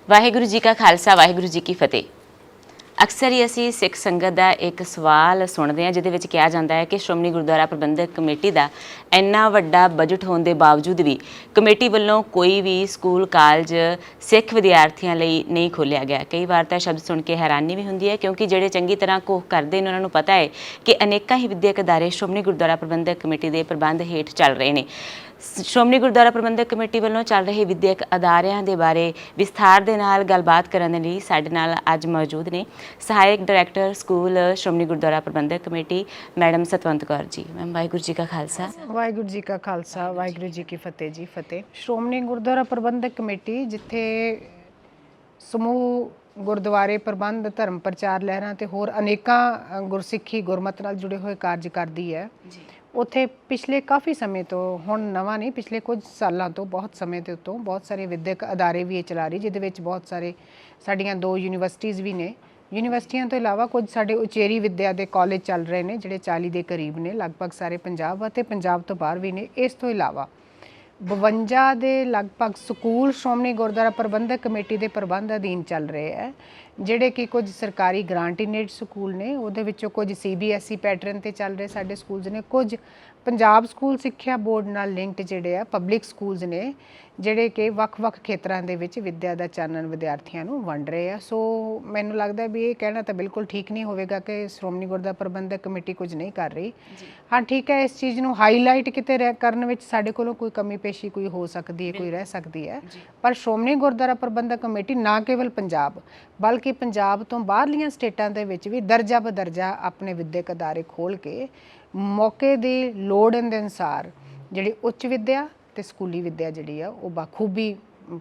ਵਾਹਿਗੁਰੂ ਜੀ ਕਾ ਖਾਲਸਾ ਵਾਹਿਗੁਰੂ ਜੀ ਕੀ ਫਤਿਹ। ਅਕਸਰ ਹੀ ਅਸੀਂ ਸਿੱਖ ਸੰਗਤ ਦਾ ਇੱਕ ਸਵਾਲ ਸੁਣਦੇ ਹਾਂ ਜਿਹਦੇ ਵਿੱਚ ਕਿਹਾ ਜਾਂਦਾ ਹੈ ਕਿ ਸ਼੍ਰੋਮਣੀ ਗੁਰਦੁਆਰਾ ਪ੍ਰਬੰਧਕ ਕਮੇਟੀ ਦਾ ਇੰਨਾ ਵੱਡਾ ਬਜਟ ਹੋਣ ਦੇ ਬਾਵਜੂਦ ਵੀ ਕਮੇਟੀ ਵੱਲੋਂ ਕੋਈ ਵੀ ਸਕੂਲ ਕਾਲਜ ਸਿੱਖ ਵਿਦਿਆਰਥੀਆਂ ਲਈ ਨਹੀਂ ਖੋਲ੍ਹਿਆ ਗਿਆ। ਕਈ ਵਾਰ ਤਾਂ ਸ਼ਬਦ ਸੁਣ ਕੇ ਹੈਰਾਨੀ ਵੀ ਹੁੰਦੀ ਹੈ ਕਿਉਂਕਿ ਜਿਹੜੇ ਚੰਗੀ ਤਰ੍ਹਾਂ ਕੋਹ ਕਰਦੇ ਨੇ ਉਹਨਾਂ ਨੂੰ ਪਤਾ ਹੈ ਕਿ ਅਨੇਕਾਂ ਹੀ ਵਿਦਿਅਕ ਅਦਾਰੇ ਸ਼੍ਰੋਮਣੀ ਗੁਰਦੁਆਰਾ ਪ੍ਰਬੰਧਕ ਕਮੇਟੀ ਦੇ ਪ੍ਰਬੰਧ ਹੇਠ ਚੱਲ ਰਹੇ ਨੇ। ਸ਼੍ਰੋਮਣੀ ਗੁਰਦੁਆਰਾ ਪ੍ਰਬੰਧਕ ਕਮੇਟੀ ਵੱਲੋਂ ਚੱਲ ਰਹੇ ਵਿਦਿਅਕ ਅਦਾਰਿਆਂ ਦੇ ਬਾਰੇ ਵਿਸਥਾਰ ਦੇ ਨਾਲ ਗੱਲਬਾਤ ਕਰਨ ਦੇ ਲਈ ਸਾਡੇ ਨਾਲ ਅੱਜ ਮੌਜੂਦ ਨੇ ਸਹਾਇਕ director school Shiromani Gurdwara Prabandhak committee madam Satwant Kaur ji. Ma'am Waheguru ji ਕਾ ਖਾਲਸਾ ਵਾਹਿਗੁਰੂ ਜੀ ਕਾ ਖਾਲਸਾ ਵਾਹਿਗੁਰੂ ਜੀ ਕੀ ਫਤਿਹ ਜੀ। ਫਤਿਹ। ਸ਼੍ਰੋਮਣੀ ਗੁਰਦੁਆਰਾ ਪ੍ਰਬੰਧਕ ਕਮੇਟੀ ਜਿੱਥੇ ਸਮੂਹ ਗੁਰਦੁਆਰੇ ਪ੍ਰਬੰਧ ਧਰਮ ਪ੍ਰਚਾਰ ਲਹਿਰਾਂ ਤੇ ਹੋਰ ਅਨੇਕਾਂ ਗੁਰਸਿੱਖੀ ਗੁਰਮਤ ਨਾਲ ਜੁੜੇ ਹੋਏ ਕਾਰਜ ਕਰਦੀ ਹੈ ਜੀ। ਉੱਥੇ ਪਿਛਲੇ ਕਾਫੀ ਸਮੇਂ ਤੋਂ, ਹੁਣ ਨਵਾਂ ਨਹੀਂ, ਪਿਛਲੇ ਕੁਝ ਸਾਲਾਂ ਤੋਂ, ਬਹੁਤ ਸਮੇਂ ਦੇ ਉੱਤੋਂ ਬਹੁਤ ਸਾਰੇ ਵਿਦਿਅਕ ਅਦਾਰੇ ਵੀ ਇਹ ਚਲਾ ਰਹੀ, ਜਿਹਦੇ ਵਿੱਚ ਬਹੁਤ ਸਾਰੇ ਸਾਡੀਆਂ 2 ਯੂਨੀਵਰਸਿਟੀਜ਼ ਵੀ ਨੇ। ਯੂਨੀਵਰਸਿਟੀਆਂ ਤੋਂ ਇਲਾਵਾ ਕੁਝ ਸਾਡੇ ਉਚੇਰੀ ਵਿੱਦਿਆ ਦੇ ਕਾਲਜ ਚੱਲ ਰਹੇ ਨੇ ਜਿਹੜੇ 40 ਦੇ ਕਰੀਬ ਨੇ, ਲਗਭਗ ਸਾਰੇ ਪੰਜਾਬ ਅਤੇ ਪੰਜਾਬ ਤੋਂ ਬਾਹਰ ਵੀ ਨੇ। ਇਸ ਤੋਂ ਇਲਾਵਾ 52 ਦੇ ਲਗਭਗ ਸਕੂਲ ਸ਼੍ਰੋਮਣੀ ਗੁਰਦੁਆਰਾ ਪ੍ਰਬੰਧਕ ਕਮੇਟੀ ਦੇ ਪ੍ਰਬੰਧ ਅਧੀਨ ਚੱਲ ਰਹੇ ਹੈ, ਜਿਹੜੇ ਕਿ ਕੁਝ ਸਰਕਾਰੀ ਗ੍ਰਾਂਟੀਨੇਡ ਸਕੂਲ ਨੇ, ਉਹਦੇ ਵਿੱਚੋਂ ਕੁਝ CBSE ਪੈਟਰਨ ਤੇ ਚੱਲ ਰਹੇ ਸਾਡੇ ਸਕੂਲਸ ਨੇ, ਕੁਝ ਪੰਜਾਬ ਸਕੂਲ ਸਿੱਖਿਆ ਬੋਰਡ ਨਾਲ ਲਿੰਕਡ ਜਿਹੜੇ ਆ ਪਬਲਿਕ ਸਕੂਲਸ ਨੇ, ਜਿਹੜੇ ਕਿ ਵੱਖ-ਵੱਖ ਖੇਤਰਾਂ ਦੇ ਵਿੱਚ ਵਿੱਦਿਆ ਦਾ ਚਾਨਣ ਵਿਦਿਆਰਥੀਆਂ ਨੂੰ ਵੰਡ ਰਹੇ ਆ। ਸੋ ਮੈਨੂੰ ਲੱਗਦਾ ਵੀ ਇਹ ਕਹਿਣਾ ਤਾਂ ਬਿਲਕੁਲ ਠੀਕ ਨਹੀਂ ਹੋਵੇਗਾ ਕਿ ਸ਼੍ਰੋਮਣੀ ਗੁਰਦੁਆਰਾ ਪ੍ਰਬੰਧਕ ਕਮੇਟੀ ਕੁਝ ਨਹੀਂ ਕਰ ਰਹੀ। ਹਾਂ ਠੀਕ ਹੈ, ਇਸ ਚੀਜ਼ ਨੂੰ ਹਾਈਲਾਈਟ ਕਿਤੇ ਕਰਨ ਵਿੱਚ ਸਾਡੇ ਕੋਲੋਂ ਕੋਈ ਕਮੀ ਪੇਸ਼ੀ ਕੋਈ ਹੋ ਸਕਦੀ ਹੈ, ਕੋਈ ਰਹਿ ਸਕਦੀ ਹੈ, ਪਰ ਸ਼੍ਰੋਮਣੀ ਗੁਰਦੁਆਰਾ ਪ੍ਰਬੰਧਕ ਕਮੇਟੀ ਨਾ ਕੇਵਲ ਪੰਜਾਬ ਬਲਕਿ ਪੰਜਾਬ ਤੋਂ ਬਾਹਰਲੀਆਂ ਸਟੇਟਾਂ ਦੇ ਵਿੱਚ ਵੀ ਦਰਜਾ ਬਦਰਜਾ ਆਪਣੇ ਵਿਦਿਅਕ ਅਦਾਰੇ ਖੋਲ੍ਹ ਕੇ ਮੌਕੇ ਦੀ ਲੋੜ ਦੇ ਅਨੁਸਾਰ ਜਿਹੜੀ ਉੱਚ ਵਿੱਦਿਆ ਤੇ ਸਕੂਲੀ ਵਿੱਦਿਆ ਜਿਹੜੀ ਆ ਉਹ ਬਾਖੂਬੀ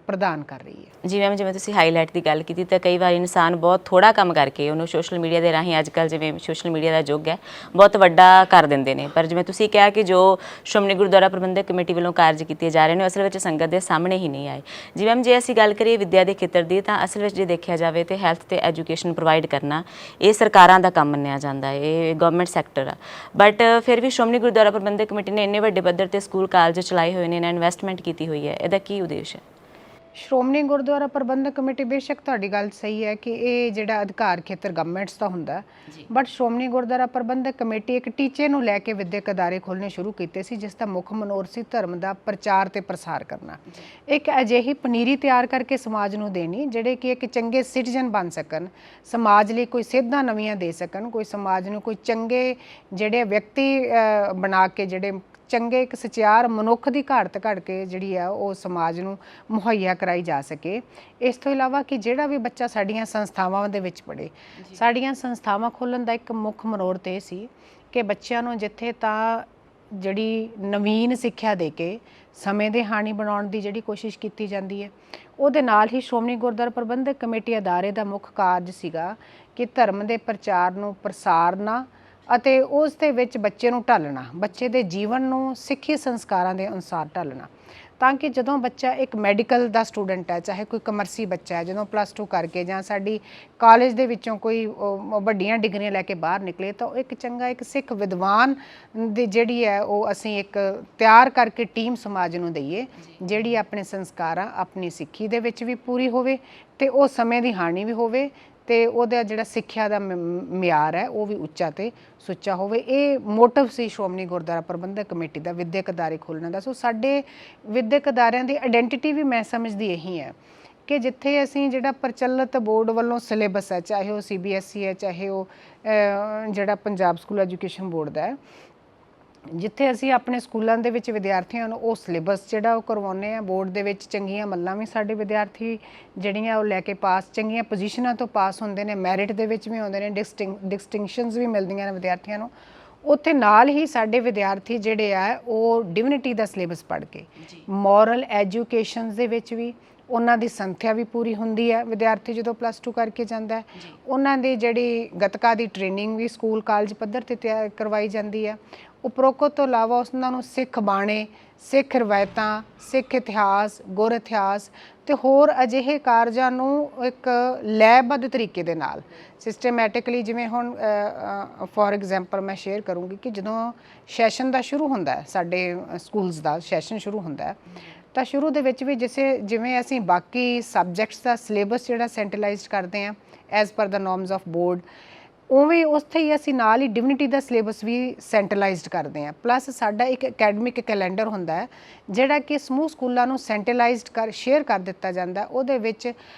ਪ੍ਰਦਾਨ ਕਰ ਰਹੀ ਹੈ। ਜੀ ਮੈਮ, ਜਿਵੇਂ ਤੁਸੀਂ ਹਾਈਲਾਈਟ ਦੀ ਗੱਲ ਕੀਤੀ ਤਾਂ ਕਈ ਵਾਰ ਇਨਸਾਨ ਬਹੁਤ ਥੋੜ੍ਹਾ ਕੰਮ ਕਰਕੇ ਉਹਨੂੰ ਸੋਸ਼ਲ ਮੀਡੀਆ ਦੇ ਰਾਹੀਂ, ਅੱਜ ਕੱਲ੍ਹ ਜਿਵੇਂ ਸੋਸ਼ਲ ਮੀਡੀਆ ਦਾ ਯੁੱਗ ਹੈ, ਬਹੁਤ ਵੱਡਾ ਕਰ ਦਿੰਦੇ ਨੇ। ਪਰ ਜਿਵੇਂ ਤੁਸੀਂ ਕਿਹਾ ਕਿ ਜੋ ਸ਼੍ਰੋਮਣੀ ਗੁਰਦੁਆਰਾ ਪ੍ਰਬੰਧਕ ਕਮੇਟੀ ਵੱਲੋਂ ਕਾਰਜ ਕੀਤੇ ਜਾ ਰਹੇ ਨੇ ਅਸਲ ਵਿੱਚ ਸੰਗਤ ਦੇ ਸਾਹਮਣੇ ਹੀ ਨਹੀਂ ਆਏ। ਜੀ ਮੈਮ, ਜੇ ਅਸੀਂ ਗੱਲ ਕਰੀਏ ਵਿੱਦਿਆ ਦੇ ਖੇਤਰ ਦੀ ਤਾਂ ਅਸਲ ਵਿੱਚ ਜੇ ਦੇਖਿਆ ਜਾਵੇ ਤਾਂ ਹੈਲਥ ਤੇ ਐਜੂਕੇਸ਼ਨ ਪ੍ਰੋਵਾਈਡ ਕਰਨਾ ਇਹ ਸਰਕਾਰਾਂ ਦਾ ਕੰਮ ਮੰਨਿਆ ਜਾਂਦਾ ਹੈ, ਇਹ ਗਵਰਨਮੈਂਟ ਸੈਕਟਰ ਆ। ਬਟ ਫਿਰ ਵੀ ਸ਼੍ਰੋਮਣੀ ਗੁਰਦੁਆਰਾ ਪ੍ਰਬੰਧਕ ਕਮੇਟੀ ਨੇ ਇੰਨੇ ਵੱਡੇ ਪੱਧਰ 'ਤੇ ਸਕੂਲ ਕਾਲਜ ਚਲਾਏ ਹੋਏ ਨੇ, ਇਹਨਾਂ ਇਨਵੈਸਟਮੈਂਟ ਕੀਤੀ ਹੋਈ ਹੈ, ਇਹਦਾ ਕੀ ਉਦੇਸ਼ ਹੈ? ਸ਼੍ਰੋਮਣੀ ਗੁਰਦੁਆਰਾ ਪ੍ਰਬੰਧਕ ਕਮੇਟੀ, ਬੇਸ਼ੱਕ ਤੁਹਾਡੀ ਗੱਲ ਸਹੀ ਹੈ ਕਿ ਇਹ ਜਿਹੜਾ ਅਧਿਕਾਰ ਖੇਤਰ ਗਵਰਨਮੈਂਟਸ ਦਾ ਹੁੰਦਾ, ਬਟ ਸ਼੍ਰੋਮਣੀ ਗੁਰਦੁਆਰਾ ਪ੍ਰਬੰਧਕ ਕਮੇਟੀ ਇੱਕ ਟੀਚੇ ਨੂੰ ਲੈ ਕੇ ਵਿਦਿਅਕ ਅਦਾਰੇ ਖੋਲ੍ਹਣੇ ਸ਼ੁਰੂ ਕੀਤੇ ਸੀ ਜਿਸ ਦਾ ਮੁੱਖ ਮਨੋਰਥ ਸੀ ਧਰਮ ਦਾ ਪ੍ਰਚਾਰ ਤੇ ਪ੍ਰਸਾਰ ਕਰਨਾ। ਇੱਕ ਅਜਿਹੀ ਪਨੀਰੀ ਤਿਆਰ ਕਰਕੇ ਸਮਾਜ ਨੂੰ ਦੇਣੀ ਜਿਹੜੇ ਕਿ ਇੱਕ ਚੰਗੇ ਸਿਟੀਜ਼ਨ ਬਣ ਸਕਣ, ਸਮਾਜ ਲਈ ਕੋਈ ਸੇਧਾਂ ਨਵੀਆਂ ਦੇ ਸਕਣ, ਕੋਈ ਸਮਾਜ ਨੂੰ ਕੋਈ ਚੰਗੇ ਜਿਹੜੇ ਵਿਅਕਤੀ ਬਣਾ ਕੇ, ਜਿਹੜੇ ਚੰਗੇ ਇੱਕ ਸਚਿਆਰ ਮਨੁੱਖ ਦੀ ਘਾਟ ਘੜ ਕੇ ਜਿਹੜੀ ਆ ਉਹ ਸਮਾਜ ਨੂੰ ਮੁਹੱਈਆ ਕਰਾਈ ਜਾ ਸਕੇ। ਇਸ ਤੋਂ ਇਲਾਵਾ ਕਿ ਜਿਹੜਾ ਵੀ ਬੱਚਾ ਸਾਡੀਆਂ ਸੰਸਥਾਵਾਂ ਦੇ ਵਿੱਚ ਪੜ੍ਹੇ, ਸਾਡੀਆਂ ਸੰਸਥਾਵਾਂ ਖੋਲ੍ਹਣ ਦਾ ਇੱਕ ਮੁੱਖ ਮਨੋਰਥ ਇਹ ਸੀ ਕਿ ਬੱਚਿਆਂ ਨੂੰ ਜਿੱਥੇ ਤਾਂ ਜਿਹੜੀ ਨਵੀਨ ਸਿੱਖਿਆ ਦੇ ਕੇ ਸਮੇਂ ਦੇ ਹਾਣੀ ਬਣਾਉਣ ਦੀ ਜਿਹੜੀ ਕੋਸ਼ਿਸ਼ ਕੀਤੀ ਜਾਂਦੀ ਹੈ, ਉਹਦੇ ਨਾਲ ਹੀ ਸ਼੍ਰੋਮਣੀ ਗੁਰਦੁਆਰਾ ਪ੍ਰਬੰਧਕ ਕਮੇਟੀ ਅਦਾਰੇ ਦਾ ਮੁੱਖ ਕਾਰਜ ਸੀਗਾ ਕਿ ਧਰਮ ਦੇ ਪ੍ਰਚਾਰ ਨੂੰ ਪ੍ਰਸਾਰਨਾ ਅਤੇ ਉਸ ਦੇ ਵਿੱਚ ਬੱਚੇ ਨੂੰ ਢਾਲਣਾ, ਬੱਚੇ ਦੇ ਜੀਵਨ ਨੂੰ ਸਿੱਖੀ ਸੰਸਕਾਰਾਂ ਦੇ ਅਨੁਸਾਰ ਢਾਲਣਾ, ਤਾਂ ਕਿ ਜਦੋਂ ਬੱਚਾ ਇੱਕ ਮੈਡੀਕਲ ਦਾ ਸਟੂਡੈਂਟ ਹੈ, ਚਾਹੇ ਕੋਈ ਕਮਰਸੀ ਬੱਚਾ ਹੈ, ਜਦੋਂ +2 ਕਰਕੇ ਜਾਂ ਸਾਡੀ ਕਾਲਜ ਦੇ ਵਿੱਚੋਂ ਕੋਈ ਵੱਡੀਆਂ ਡਿਗਰੀਆਂ ਲੈ ਕੇ ਬਾਹਰ ਨਿਕਲੇ ਤਾਂ ਉਹ ਇੱਕ ਚੰਗਾ ਇੱਕ ਸਿੱਖ ਵਿਦਵਾਨ ਦੀ ਜਿਹੜੀ ਹੈ ਉਹ ਅਸੀਂ ਇੱਕ ਤਿਆਰ ਕਰਕੇ ਟੀਮ ਸਮਾਜ ਨੂੰ ਦਈਏ, ਜਿਹੜੀ ਆਪਣੇ ਸੰਸਕਾਰਾਂ, ਆਪਣੀ ਸਿੱਖੀ ਦੇ ਵਿੱਚ ਵੀ ਪੂਰੀ ਹੋਵੇ ਤੇ ਉਹ ਸਮੇਂ ਦੀ ਹਾਣੀ ਵੀ ਹੋਵੇ ਤੇ ਉਹਦਾ ਜਿਹੜਾ ਸਿੱਖਿਆ ਦਾ ਮਿਆਰ ਹੈ ਉਹ ਵੀ ਉੱਚਾ ਤੇ ਸੁੱਚਾ ਹੋਵੇ। ਇਹ ਮੋਟਿਵ ਸੀ ਸ਼੍ਰੋਮਣੀ ਗੁਰਦੁਆਰਾ ਪ੍ਰਬੰਧਕ ਕਮੇਟੀ ਦਾ ਵਿਦਿਅਕ ਅਦਾਰੇ ਖੋਲ੍ਹਣ ਦਾ। ਸੋ ਸਾਡੇ ਵਿਦਿਅਕ ਅਦਾਰਿਆਂ ਦੀ ਆਇਡੈਂਟੀਟੀ ਵੀ ਮੈਂ ਸਮਝਦੀ ਇਹੀ ਹੈ ਕਿ ਜਿੱਥੇ ਅਸੀਂ ਜਿਹੜਾ ਪ੍ਰਚਲਿਤ ਬੋਰਡ ਵੱਲੋਂ ਸਿਲੇਬਸ ਹੈ, ਚਾਹੇ ਉਹ CBSE ਹੈ, ਚਾਹੇ ਉਹ ਜਿਹੜਾ ਪੰਜਾਬ ਸਕੂਲ ਐਜੂਕੇਸ਼ਨ ਬੋਰਡ ਦਾ ਹੈ, ਜਿੱਥੇ ਅਸੀਂ ਆਪਣੇ ਸਕੂਲਾਂ ਦੇ ਵਿੱਚ ਵਿਦਿਆਰਥੀਆਂ ਨੂੰ ਉਹ ਸਿਲੇਬਸ ਜਿਹੜਾ ਉਹ ਕਰਵਾਉਂਦੇ ਹਾਂ, ਬੋਰਡ ਦੇ ਵਿੱਚ ਚੰਗੀਆਂ ਮੱਲਾਂ ਵੀ ਸਾਡੇ ਵਿਦਿਆਰਥੀ ਜਿਹੜੀਆਂ ਉਹ ਲੈ ਕੇ ਪਾਸ, ਚੰਗੀਆਂ ਪੋਜੀਸ਼ਨਾਂ ਤੋਂ ਪਾਸ ਹੁੰਦੇ ਨੇ, ਮੈਰਿਟ ਦੇ ਵਿੱਚ ਵੀ ਆਉਂਦੇ ਨੇ, ਡਿਸਟਿੰਕਸ਼ਨਸ ਵੀ ਮਿਲਦੀਆਂ ਨੇ ਵਿਦਿਆਰਥੀਆਂ ਨੂੰ। ਉੱਥੇ ਨਾਲ ਹੀ ਸਾਡੇ ਵਿਦਿਆਰਥੀ ਜਿਹੜੇ ਆ ਉਹ ਡਿਵਿਨਿਟੀ ਦਾ ਸਿਲੇਬਸ ਪੜ੍ਹ ਕੇ ਮੋਰਲ ਐਜੂਕੇਸ਼ਨਸ ਦੇ ਵਿੱਚ ਵੀ ਉਹਨਾਂ ਦੀ ਸੰਥਿਆ ਵੀ ਪੂਰੀ ਹੁੰਦੀ ਹੈ। ਵਿਦਿਆਰਥੀ ਜਦੋਂ +2 ਕਰਕੇ ਜਾਂਦਾ ਹੈ, ਉਹਨਾਂ ਦੀ ਜਿਹੜੀ ਗੱਤਕਾ ਦੀ ਟ੍ਰੇਨਿੰਗ ਵੀ ਸਕੂਲ ਕਾਲਜ ਪੱਧਰ 'ਤੇ ਤਿਆਰ ਕਰਵਾਈ ਜਾਂਦੀ ਹੈ। ਉਪਰੋਕਤ ਤੋਂ ਇਲਾਵਾ ਉਹਨਾਂ ਨੂੰ ਸਿੱਖ ਬਾਣੇ, ਸਿੱਖ ਰਵਾਇਤਾਂ, ਸਿੱਖ ਇਤਿਹਾਸ, ਗੁਰ ਇਤਿਹਾਸ ਤੇ ਹੋਰ ਅਜਿਹੇ ਕਾਰਜਾਂ ਨੂੰ ਇੱਕ ਲੈਅਬੱਧ ਤਰੀਕੇ ਦੇ ਨਾਲ ਸਿਸਟਮੈਟਿਕਲੀ, ਜਿਵੇਂ ਹੁਣ ਫੋਰ ਐਗਜ਼ਾਮਪਲ ਮੈਂ ਸ਼ੇਅਰ ਕਰੂੰਗੀ ਕਿ ਜਦੋਂ ਸੈਸ਼ਨ ਦਾ ਸ਼ੁਰੂ ਹੁੰਦਾ ਹੈ, ਸਾਡੇ ਸਕੂਲਸ ਦਾ ਸੈਸ਼ਨ ਸ਼ੁਰੂ ਹੁੰਦਾ ਹੈ, ਤਾਂ ਸ਼ੁਰੂ ਦੇ ਵਿੱਚ ਵੀ ਜਿਵੇਂ ਅਸੀਂ ਬਾਕੀ ਸਬਜੈਕਟਸ ਦਾ ਸਿਲੇਬਸ ਜਿਹੜਾ ਸੈਂਟਰਲਾਈਜ਼ਡ ਕਰਦੇ ਹਾਂ as per the norms of board, ਉਵੇਂ ਉੱਥੇ ਹੀ ਅਸੀਂ ਨਾਲ ਹੀ ਡਿਵਿਨਿਟੀ ਦਾ ਸਿਲੇਬਸ ਵੀ ਸੈਂਟਰਲਾਈਜ਼ਡ ਕਰਦੇ ਹਾਂ। ਪਲੱਸ ਸਾਡਾ ਇੱਕ ਅਕੈਡਮਿਕ ਕੈਲੰਡਰ ਹੁੰਦਾ ਹੈ ਜਿਹੜਾ ਕਿ ਸਮੂਹ ਸਕੂਲਾਂ ਨੂੰ ਸੈਂਟਰਲਾਈਜ਼ਡ ਸ਼ੇਅਰ ਕਰ ਦਿੱਤਾ ਜਾਂਦਾ। ਉਹਦੇ ਵਿੱਚ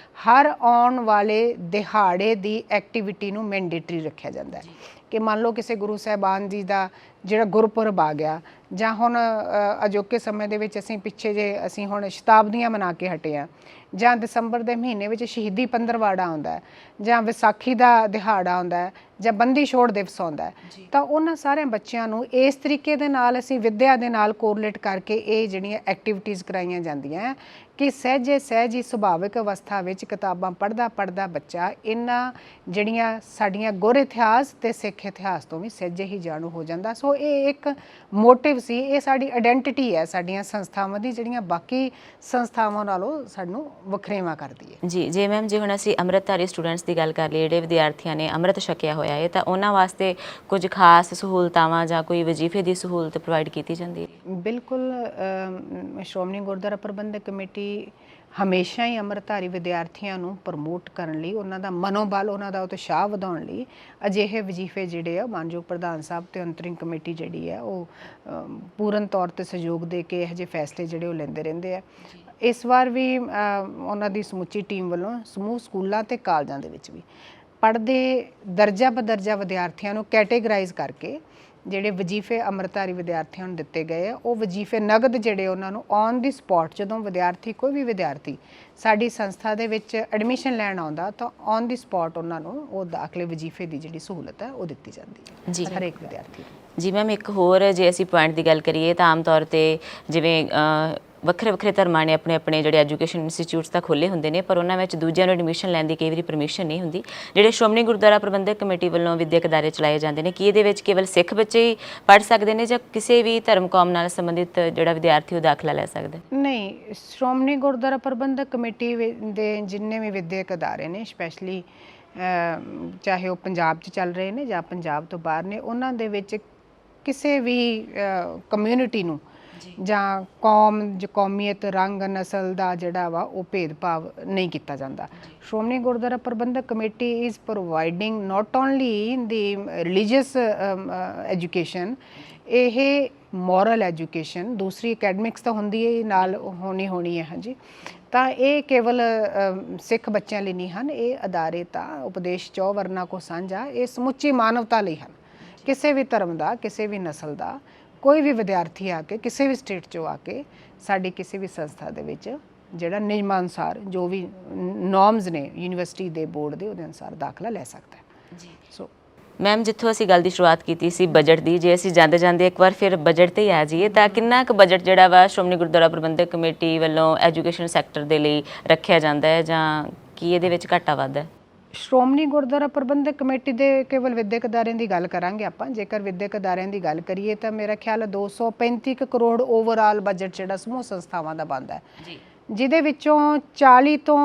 ਹਰ ਆਉਣ ਵਾਲੇ ਦਿਹਾੜੇ ਦੀ ਐਕਟੀਵਿਟੀ ਨੂੰ ਮੈਂਡੇਟਰੀ ਰੱਖਿਆ ਜਾਂਦਾ ਹੈ ਕਿ ਮੰਨ ਲਓ ਕਿਸੇ ਗੁਰੂ ਸਾਹਿਬਾਨ ਜੀ ਦਾ ਜਿਹੜਾ ਗੁਰਪੁਰਬ ਆ ਗਿਆ, ਜਾਂ ਹੁਣ ਅਜੋਕੇ ਸਮੇਂ ਦੇ ਵਿੱਚ ਅਸੀਂ ਹੁਣ ਸ਼ਤਾਬਦੀਆਂ ਮਨਾ ਕੇ ਹਟੇ ਹਾਂ, ਜਾਂ ਦਸੰਬਰ ਦੇ ਮਹੀਨੇ ਵਿੱਚ ਸ਼ਹੀਦੀ ਪੰਦਰਵਾੜਾ ਆਉਂਦਾ, ਜਾਂ ਵਿਸਾਖੀ ਦਾ ਦਿਹਾੜਾ ਆਉਂਦਾ, ਜਾਂ ਬੰਦੀ ਛੋੜ ਦਿਵਸ ਆਉਂਦਾ, ਤਾਂ ਉਹਨਾਂ ਸਾਰਿਆਂ ਬੱਚਿਆਂ ਨੂੰ ਇਸ ਤਰੀਕੇ ਦੇ ਨਾਲ ਅਸੀਂ ਵਿੱਦਿਆ ਦੇ ਨਾਲ ਕੋਰਿਲੇਟ ਕਰਕੇ ਇਹ ਜਿਹੜੀਆਂ ਐਕਟੀਵਿਟੀਜ਼ ਕਰਾਈਆਂ ਜਾਂਦੀਆਂ ਕਿ ਸਹਿਜ ਹੀ ਸੁਭਾਵਿਕ ਅਵਸਥਾ ਵਿੱਚ ਕਿਤਾਬਾਂ ਪੜ੍ਹਦਾ ਬੱਚਾ ਇਹਨਾਂ ਜਿਹੜੀਆਂ ਸਾਡੀਆਂ ਗੁਰ ਇਤਿਹਾਸ ਤੇ ਸਿੱਖ ਇਤਿਹਾਸ ਤੋਂ ਵੀ ਸਹਿਜੇ ਹੀ ਜਾਣੂ ਹੋ ਜਾਂਦਾ। ਸੋ ਇਹ ਇੱਕ ਮੋਟਿਵ ਸੀ, ਇਹ ਸਾਡੀ ਆਇਡੈਂਟੀਟੀ ਹੈ ਸਾਡੀਆਂ ਸੰਸਥਾਵਾਂ ਦੀ, ਜਿਹੜੀਆਂ ਬਾਕੀ ਸੰਸਥਾਵਾਂ ਨਾਲੋਂ ਸਾਨੂੰ ਵੱਖਰੇਵਾਂ ਕਰਦੀ ਹੈ। ਜੀ ਜੇ ਮੈਮ, ਜੇ ਹੁਣ ਅਸੀਂ ਅੰਮ੍ਰਿਤਧਾਰੀ ਸਟੂਡੈਂਟਸ ਦੀ ਗੱਲ ਕਰ ਲਈਏ, ਜਿਹੜੇ ਵਿਦਿਆਰਥੀਆਂ ਨੇ ਅੰਮ੍ਰਿਤ ਛਕਿਆ ਹੋਇਆ ਹੈ, ਤਾਂ ਉਹਨਾਂ ਵਾਸਤੇ ਕੁਝ ਖਾਸ ਸਹੂਲਤਾਵਾਂ ਜਾਂ ਕੋਈ ਵਜ਼ੀਫੇ ਦੀ ਸਹੂਲਤ ਪ੍ਰੋਵਾਈਡ ਕੀਤੀ ਜਾਂਦੀ ਹੈ? ਬਿਲਕੁਲ, ਸ਼੍ਰੋਮਣੀ ਗੁਰਦੁਆਰਾ ਪ੍ਰਬੰਧਕ ਕਮੇਟੀ ਹਮੇਸ਼ਾ ਹੀ ਅੰਮ੍ਰਿਤਧਾਰੀ ਵਿਦਿਆਰਥੀਆਂ ਨੂੰ ਪ੍ਰਮੋਟ ਕਰਨ ਲਈ, ਉਹਨਾਂ ਦਾ ਮਨੋਬਲ, ਉਹਨਾਂ ਦਾ ਉਤਸ਼ਾਹ ਵਧਾਉਣ ਲਈ ਅਜਿਹੇ ਵਜ਼ੀਫੇ ਜਿਹੜੇ ਆ ਮਾਨਯੋਗ ਪ੍ਰਧਾਨ ਸਾਹਿਬ ਤੇ ਅੰਤਰਿੰਗ ਕਮੇਟੀ ਜਿਹੜੀ ਹੈ ਉਹ ਪੂਰਨ ਤੌਰ ਤੇ ਸਹਿਯੋਗ ਦੇ ਕੇ ਇਹੋ ਜਿਹੇ ਫੈਸਲੇ ਜਿਹੜੇ ਉਹ ਲੈਂਦੇ ਰਹਿੰਦੇ ਆ। ਇਸ ਵਾਰ ਵੀ ਉਹਨਾਂ ਦੀ ਸਮੁੱਚੀ ਟੀਮ ਵੱਲੋਂ ਸਮੂਹ ਸਕੂਲਾਂ ਤੇ ਕਾਲਜਾਂ ਦੇ ਵਿੱਚ ਵੀ ਪੜ੍ਹਦੇ ਦਰਜਾ ਬਦਰਜਾ ਵਿਦਿਆਰਥੀਆਂ ਨੂੰ ਕੈਟੇਗਰਾਈਜ਼ ਕਰਕੇ ਜਿਹੜੇ ਵਜ਼ੀਫੇ ਅੰਮ੍ਰਿਤਧਾਰੀ ਵਿਦਿਆਰਥੀਆਂ ਨੂੰ ਦਿੱਤੇ ਗਏ ਆ, ਉਹ ਵਜ਼ੀਫੇ ਨਗਦ ਜਿਹੜੇ ਉਹਨਾਂ ਨੂੰ ਔਨ ਦੀ ਸਪੌਟ, ਜਦੋਂ ਕੋਈ ਵੀ ਵਿਦਿਆਰਥੀ ਸਾਡੀ ਸੰਸਥਾ ਦੇ ਵਿੱਚ ਐਡਮਿਸ਼ਨ ਲੈਣ ਆਉਂਦਾ ਤਾਂ ਔਨ ਦੀ ਸਪੌਟ ਉਹਨਾਂ ਨੂੰ ਉਹ ਦਾਖਲੇ ਵਜ਼ੀਫੇ ਦੀ ਜਿਹੜੀ ਸਹੂਲਤ ਹੈ ਉਹ ਦਿੱਤੀ ਜਾਂਦੀ ਹੈ ਹਰੇਕ ਵਿਦਿਆਰਥੀ ਨੂੰ। ਜੀ ਮੈਮ, ਇੱਕ ਹੋਰ ਜੇ ਅਸੀਂ ਪੁਆਇੰਟ ਦੀ ਗੱਲ ਕਰੀਏ ਤਾਂ ਆਮ ਤੌਰ ਤੇ ਜਿਵੇਂ ਵੱਖਰੇ ਧਰਮਾਂ ਨੇ ਆਪਣੇ ਜਿਹੜੇ ਐਜੂਕੇਸ਼ਨ ਇੰਸਟੀਚਿਊਟਸ ਤਾਂ ਖੋਲ੍ਹੇ ਹੁੰਦੇ ਨੇ, ਪਰ ਉਹਨਾਂ ਵਿੱਚ ਦੂਜਿਆਂ ਨੂੰ ਐਡਮਿਸ਼ਨ ਲੈਣ ਦੀ ਕਈ ਵਾਰੀ ਪਰਮਿਸ਼ਨ ਨਹੀਂ ਹੁੰਦੀ। ਜਿਹੜੇ ਸ਼੍ਰੋਮਣੀ ਗੁਰਦੁਆਰਾ ਪ੍ਰਬੰਧਕ ਕਮੇਟੀ ਵੱਲੋਂ ਵਿੱਦਿਅਕ ਅਦਾਰੇ ਚਲਾਏ ਜਾਂਦੇ ਨੇ, ਕੀ ਇਹਦੇ ਵਿੱਚ ਕੇਵਲ ਸਿੱਖ ਬੱਚੇ ਹੀ ਪੜ੍ਹ ਸਕਦੇ ਨੇ ਜਾਂ ਕਿਸੇ ਵੀ ਧਰਮ ਕੌਮ ਨਾਲ ਸੰਬੰਧਿਤ ਜਿਹੜਾ ਵਿਦਿਆਰਥੀ ਉਹ ਦਾਖਲਾ ਲੈ ਸਕਦਾ? ਨਹੀਂ, ਸ਼੍ਰੋਮਣੀ ਗੁਰਦੁਆਰਾ ਪ੍ਰਬੰਧਕ ਕਮੇਟੀ ਦੇ ਜਿੰਨੇ ਵੀ ਵਿੱਦਿਅਕ ਅਦਾਰੇ ਨੇ, ਸਪੈਸ਼ਲੀ ਚਾਹੇ ਉਹ ਪੰਜਾਬ 'ਚ ਚੱਲ ਰਹੇ ਨੇ ਜਾਂ ਪੰਜਾਬ ਤੋਂ ਬਾਹਰ ਨੇ, ਉਹਨਾਂ ਦੇ ਵਿੱਚ ਕਿਸੇ ਵੀ ਕਮਿਊਨਿਟੀ ਨੂੰ ਜਾਂ ਕੌਮੀਅਤ, ਰੰਗ, ਨਸਲ ਦਾ ਜਿਹੜਾ ਵਾ ਉਹ ਭੇਦਭਾਵ ਨਹੀਂ ਕੀਤਾ ਜਾਂਦਾ। Shiromani Gurdwara Prabandhak committee is providing not only the religious education, ਇਹ ਮੋਰਲ ਐਜੂਕੇਸ਼ਨ, ਦੂਸਰੀ ਅਕੈਡਮਿਕਸ ਤਾਂ ਹੁੰਦੀ ਹੈ ਨਾਲ ਹੋਣੀ ਹੈ। ਹਾਂਜੀ, ਤਾਂ ਇਹ ਕੇਵਲ ਸਿੱਖ ਬੱਚਿਆਂ ਲਈ ਨਹੀਂ ਹਨ, ਇਹ ਅਦਾਰੇ ਤਾਂ ਉਪਦੇਸ਼ ਚੌ ਵਰਨਾ ਕੋ ਸਾਂਝਾ, ਇਹ ਸਮੁੱਚੀ ਮਾਨਵਤਾ ਲਈ ਹਨ। ਕਿਸੇ ਵੀ ਧਰਮ ਦਾ, ਕਿਸੇ ਵੀ ਨਸਲ ਦਾ ਕੋਈ ਵੀ ਵਿਦਿਆਰਥੀ ਆ ਕੇ, ਕਿਸੇ ਵੀ ਸਟੇਟ 'ਚੋਂ ਆ ਕੇ ਸਾਡੀ ਕਿਸੇ ਵੀ ਸੰਸਥਾ ਦੇ ਵਿੱਚ ਜਿਹੜਾ ਨਿਯਮਾਂ ਅਨੁਸਾਰ ਜੋ ਵੀ ਨੋਰਮਸ ਨੇ ਯੂਨੀਵਰਸਿਟੀ ਦੇ ਬੋਰਡ ਦੇ, ਉਹਦੇ ਅਨੁਸਾਰ ਦਾਖਲਾ ਲੈ ਸਕਦਾ ਹੈ। ਜੀ ਸੋ ਮੈਮ, ਜਿੱਥੋਂ ਅਸੀਂ ਗੱਲ ਦੀ ਸ਼ੁਰੂਆਤ ਕੀਤੀ ਸੀ ਬਜਟ ਦੀ, ਜੇ ਅਸੀਂ ਜਾਂਦੇ ਇੱਕ ਵਾਰ ਫਿਰ ਬਜਟ 'ਤੇ ਹੀ ਆ ਜਾਈਏ ਤਾਂ ਕਿੰਨਾ ਕੁ ਬਜਟ ਜਿਹੜਾ ਵਾ ਸ਼੍ਰੋਮਣੀ ਗੁਰਦੁਆਰਾ ਪ੍ਰਬੰਧਕ ਕਮੇਟੀ ਵੱਲੋਂ ਐਜੂਕੇਸ਼ਨ ਸੈਕਟਰ ਦੇ ਲਈ ਰੱਖਿਆ ਜਾਂਦਾ ਹੈ, ਜਾਂ ਕੀ ਇਹਦੇ ਵਿੱਚ ਘਾਟਾ ਵਾਧਾ ਹੈ? ਸ਼੍ਰੋਮਣੀ ਗੁਰਦੁਆਰਾ ਪ੍ਰਬੰਧਕ ਕਮੇਟੀ ਦੇ ਕੇਵਲ ਵਿੱਦਿਅਕ ਅਦਾਰਿਆਂ ਦੀ ਗੱਲ ਕਰਾਂਗੇ ਆਪਾਂ। ਜੇਕਰ ਵਿੱਦਿਅਕ ਅਦਾਰਿਆਂ ਦੀ ਗੱਲ ਕਰੀਏ ਤਾਂ ਮੇਰਾ ਖਿਆਲ 235 ਕਰੋੜ ਓਵਰਆਲ ਬਜਟ ਜਿਹੜਾ ਸਮੂਹ ਸੰਸਥਾਵਾਂ ਦਾ ਬਣਦਾ ਹੈ, ਜਿਹਦੇ ਵਿੱਚੋਂ 40 ਤੋਂ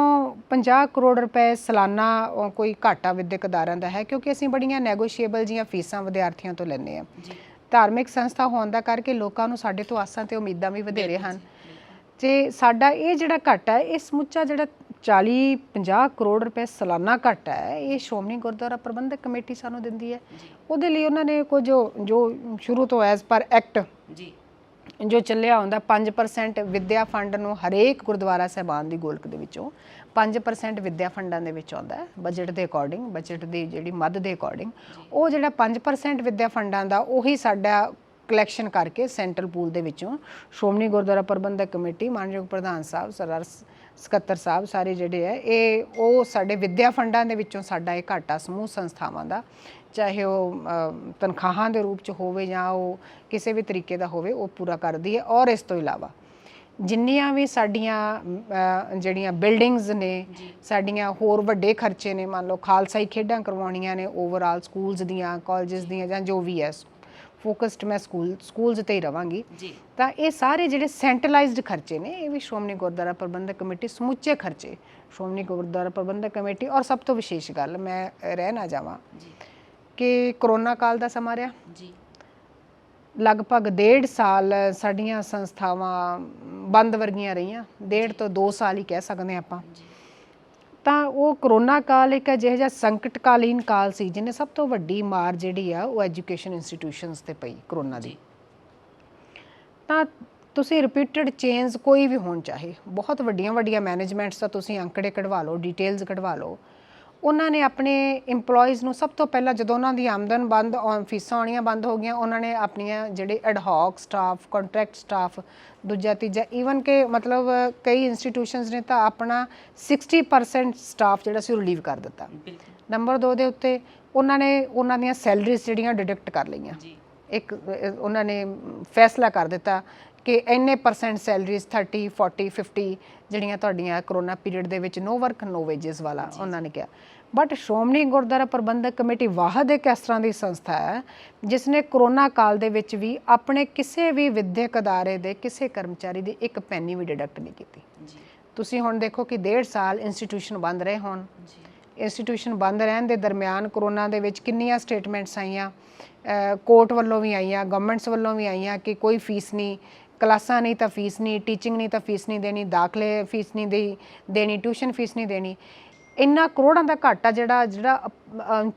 50 ਕਰੋੜ ਰੁਪਏ ਸਾਲਾਨਾ ਕੋਈ ਘਾਟਾ ਵਿੱਦਿਅਕ ਅਦਾਰਿਆਂ ਦਾ ਹੈ, ਕਿਉਂਕਿ ਅਸੀਂ ਬੜੀਆਂ ਨੈਗੋਸ਼ੀਏਬਲ ਜੀਆਂ ਫੀਸਾਂ ਵਿਦਿਆਰਥੀਆਂ ਤੋਂ ਲੈਂਦੇ ਹਾਂ। ਧਾਰਮਿਕ ਸੰਸਥਾ ਹੋਣ ਦਾ ਕਰਕੇ ਲੋਕਾਂ ਨੂੰ ਸਾਡੇ ਤੋਂ ਆਸਾਂ ਤੇ ਉਮੀਦਾਂ ਵੀ ਵਧੇਰੇ ਹਨ, ਤੇ ਸਾਡਾ ਇਹ ਜਿਹੜਾ ਘਾਟਾ ਹੈ, ਇਹ ਸਮੁੱਚਾ ਜਿਹੜਾ 40-50 ਕਰੋੜ ਰੁਪਏ ਸਾਲਾਨਾ ਘਾਟਾ ਹੈ, ਇਹ ਸ਼੍ਰੋਮਣੀ ਗੁਰਦੁਆਰਾ ਪ੍ਰਬੰਧਕ ਕਮੇਟੀ ਸਾਨੂੰ ਦਿੰਦੀ ਹੈ। ਉਹਦੇ ਲਈ ਉਹਨਾਂ ਨੇ ਕੁਝ ਜੋ ਸ਼ੁਰੂ ਤੋਂ ਐਜ਼ ਪਰ ਐਕਟ ਜੋ ਚੱਲਿਆ ਹੁੰਦਾ 5% ਵਿੱਦਿਆ ਫੰਡ ਨੂੰ ਹਰੇਕ ਗੁਰਦੁਆਰਾ ਸਾਹਿਬਾਨ ਦੀ ਗੋਲਕ ਦੇ ਵਿੱਚੋਂ 5% ਵਿੱਦਿਆ ਫੰਡਾਂ ਦੇ ਵਿੱਚ ਆਉਂਦਾ ਹੈ ਬਜਟ ਦੇ ਅਕੋਰਡਿੰਗ, ਬਜਟ ਦੀ ਜਿਹੜੀ ਮੱਧ ਦੇ ਅਕੋਰਡਿੰਗ। ਉਹ ਜਿਹੜਾ 5% ਵਿੱਦਿਆ ਫੰਡਾਂ ਦਾ ਉਹੀ ਸਾਡਾ ਕਲੈਕਸ਼ਨ ਕਰਕੇ ਸੈਂਟਰਲ ਪੂਲ ਦੇ ਵਿੱਚੋਂ ਸ਼੍ਰੋਮਣੀ ਗੁਰਦੁਆਰਾ ਪ੍ਰਬੰਧਕ ਕਮੇਟੀ, ਮਾਨਯੋਗ ਪ੍ਰਧਾਨ ਸਾਹਿਬ, ਸਰਦਾਰ ਸਕੱਤਰ ਸਾਹਿਬ ਸਾਰੇ ਜਿਹੜੇ ਹੈ ਉਹ ਸਾਡੇ ਵਿੱਦਿਆ ਫੰਡਾਂ ਦੇ ਵਿੱਚੋਂ ਸਾਡਾ ਇਹ ਘਾਟਾ ਸਮੂਹ ਸੰਸਥਾਵਾਂ ਦਾ, ਚਾਹੇ ਉਹ ਤਨਖਾਹਾਂ ਦੇ ਰੂਪ 'ਚ ਹੋਵੇ ਜਾਂ ਉਹ ਕਿਸੇ ਵੀ ਤਰੀਕੇ ਦਾ ਹੋਵੇ, ਉਹ ਪੂਰਾ ਕਰਦੀ ਹੈ। ਔਰ ਇਸ ਤੋਂ ਇਲਾਵਾ ਜਿੰਨੀਆਂ ਵੀ ਸਾਡੀਆਂ ਜਿਹੜੀਆਂ ਬਿਲਡਿੰਗਸ ਨੇ, ਸਾਡੀਆਂ ਹੋਰ ਵੱਡੇ ਖਰਚੇ ਨੇ, ਮੰਨ ਲਓ ਖਾਲਸਾਈ ਖੇਡਾਂ ਕਰਵਾਉਣੀਆਂ ਨੇ ਓਵਰਆਲ ਸਕੂਲਸ ਦੀਆਂ, ਕਾਲਜਸ ਦੀਆਂ, ਜਾਂ ਜੋ ਵੀ ਹੈ, ਫੋਕਸਡ ਮੈਂ ਸਕੂਲਸ ਤੇ ਹੀ ਰਵਾਂਗੀ। ਤਾਂ ਇਹ ਸਾਰੇ ਜਿਹੜੇ ਸੈਂਟਰਲਾਈਜ਼ਡ ਖਰਚੇ ਨੇ, ਇਹ ਵੀ ਸ਼੍ਰੋਮਣੀ ਗੁਰਦੁਆਰਾ ਪ੍ਰਬੰਧਕ ਕਮੇਟੀ ਸਮੁੱਚੇ ਖਰਚੇ ਸ਼੍ਰੋਮਣੀ ਗੁਰਦੁਆਰਾ ਪ੍ਰਬੰਧਕ ਕਮੇਟੀ। ਔਰ ਸਭ ਤੋਂ ਵਿਸ਼ੇਸ਼ ਗੱਲ ਮੈਂ ਰਹਿ ਨਾ ਜਾਵਾਂ ਕਿ ਕਰੋਨਾ ਕਾਲ ਦਾ ਸਮਾਂ ਰਿਹਾ, ਲਗਭਗ 1.5 ਸਾਲ ਸਾਡੀਆਂ ਸੰਸਥਾਵਾਂ ਬੰਦ ਵਰਗੀਆਂ ਰਹੀਆਂ, 1.5 ਤੋਂ 2 ਸਾਲ ਹੀ ਕਹਿ ਸਕਦੇ ਆਪਾਂ। ਤਾਂ ਉਹ ਕਰੋਨਾ ਕਾਲ ਇੱਕ ਅਜਿਹਾ ਜਿਹਾ ਸੰਕਟਕਾਲੀਨ ਕਾਲ ਸੀ ਜਿਹਨੇ ਸਭ ਤੋਂ ਵੱਡੀ ਮਾਰ ਜਿਹੜੀ ਆ ਉਹ ਐਜੂਕੇਸ਼ਨ ਇੰਸਟੀਟਿਊਸ਼ਨਸ ਤੇ ਪਈ ਕਰੋਨਾ ਦੀ। ਤਾਂ ਤੁਸੀਂ ਰਿਪੀਟਡ ਚੇਂਜ ਕੋਈ ਵੀ ਹੋਣ ਚਾਹੇ, ਬਹੁਤ ਵੱਡੀਆਂ ਵੱਡੀਆਂ ਮੈਨੇਜਮੈਂਟਸ ਦਾ ਤੁਸੀਂ ਅੰਕੜੇ ਕਢਵਾ ਲਓ, ਡਿਟੇਲਸ ਕਢਵਾ ਲਓ, ਉਹਨਾਂ ਨੇ ਆਪਣੇ ਇੰਪਲੋਈਜ਼ ਨੂੰ ਸਭ ਤੋਂ ਪਹਿਲਾਂ ਜਦੋਂ ਉਹਨਾਂ ਦੀ ਆਮਦਨ ਬੰਦ, ਫੀਸਾਂ ਆਉਣੀਆਂ ਬੰਦ ਹੋ ਗਈਆਂ, ਉਹਨਾਂ ਨੇ ਆਪਣੀਆਂ ਜਿਹੜੇ ਐਡਹੌਕ ਸਟਾਫ, ਕੰਟਰੈਕਟ ਸਟਾਫ, ਦੂਜਾ ਤੀਜਾ ਈਵਨ ਕਿ ਮਤਲਬ ਕਈ ਇੰਸਟੀਟਿਊਸ਼ਨਸ ਨੇ ਤਾਂ ਆਪਣਾ 60% ਸਟਾਫ ਜਿਹੜਾ ਸੀ ਉਹ ਰਿਲੀਵ ਕਰ ਦਿੱਤਾ। ਨੰਬਰ 2 ਦੇ ਉੱਤੇ ਉਹਨਾਂ ਦੀਆਂ ਸੈਲਰੀਜ਼ ਜਿਹੜੀਆਂ ਡਿਡਕਟ ਕਰ ਲਈਆਂ। ਇੱਕ ਉਹਨਾਂ ਨੇ ਫੈਸਲਾ ਕਰ ਦਿੱਤਾ ਕਿ ਇੰਨੇ % ਸੈਲਰੀਜ਼ 30, 40, 50 ਜਿਹੜੀਆਂ ਤੁਹਾਡੀਆਂ ਕਰੋਨਾ ਪੀਰੀਅਡ ਦੇ ਵਿੱਚ ਨੋ ਵਰਕ ਨੋ ਵੇਜਸ ਵਾਲਾ ਉਹਨਾਂ ਨੇ ਕਿਹਾ। ਬਟ ਸ਼੍ਰੋਮਣੀ ਗੁਰਦੁਆਰਾ ਪ੍ਰਬੰਧਕ ਕਮੇਟੀ ਵਾਹਦ ਇੱਕ ਇਸ ਤਰ੍ਹਾਂ ਦੀ ਸੰਸਥਾ ਹੈ ਜਿਸ ਨੇ ਕਰੋਨਾ ਕਾਲ ਦੇ ਵਿੱਚ ਵੀ ਆਪਣੇ ਕਿਸੇ ਵੀ ਵਿਦਿਅਕ ਅਦਾਰੇ ਦੇ ਕਿਸੇ ਕਰਮਚਾਰੀ ਦੀ ਇੱਕ ਪੈਨੀ ਵੀ ਡਿਡਕਟ ਨਹੀਂ ਕੀਤੀ। ਤੁਸੀਂ ਹੁਣ ਦੇਖੋ ਕਿ 1.5 ਸਾਲ ਇੰਸਟੀਟਿਊਸ਼ਨ ਬੰਦ ਰਹੇ ਹੋਣ, ਇੰਸਟੀਟਿਊਸ਼ਨ ਬੰਦ ਰਹਿਣ ਦੇ ਦਰਮਿਆਨ ਕਰੋਨਾ ਦੇ ਵਿੱਚ ਕਿੰਨੀਆਂ ਸਟੇਟਮੈਂਟਸ ਆਈਆਂ, ਕੋਰਟ ਵੱਲੋਂ ਵੀ ਆਈਆਂ, ਗਵਰਨਮੈਂਟਸ ਵੱਲੋਂ ਵੀ ਆਈਆਂ ਕਿ ਕੋਈ ਫੀਸ ਨਹੀਂ, ਕਲਾਸਾਂ ਨਹੀਂ ਤਾਂ ਫੀਸ ਨਹੀਂ, ਟੀਚਿੰਗ ਨਹੀਂ ਤਾਂ ਫੀਸ ਨਹੀਂ ਦੇਣੀ, ਦਾਖਲੇ ਫੀਸ ਨਹੀਂ ਦੇਣੀ, ਟਿਊਸ਼ਨ ਫੀਸ ਨਹੀਂ ਦੇਣੀ। ਇੰਨਾ ਕਰੋੜਾਂ ਦਾ ਘਾਟਾ ਜਿਹੜਾ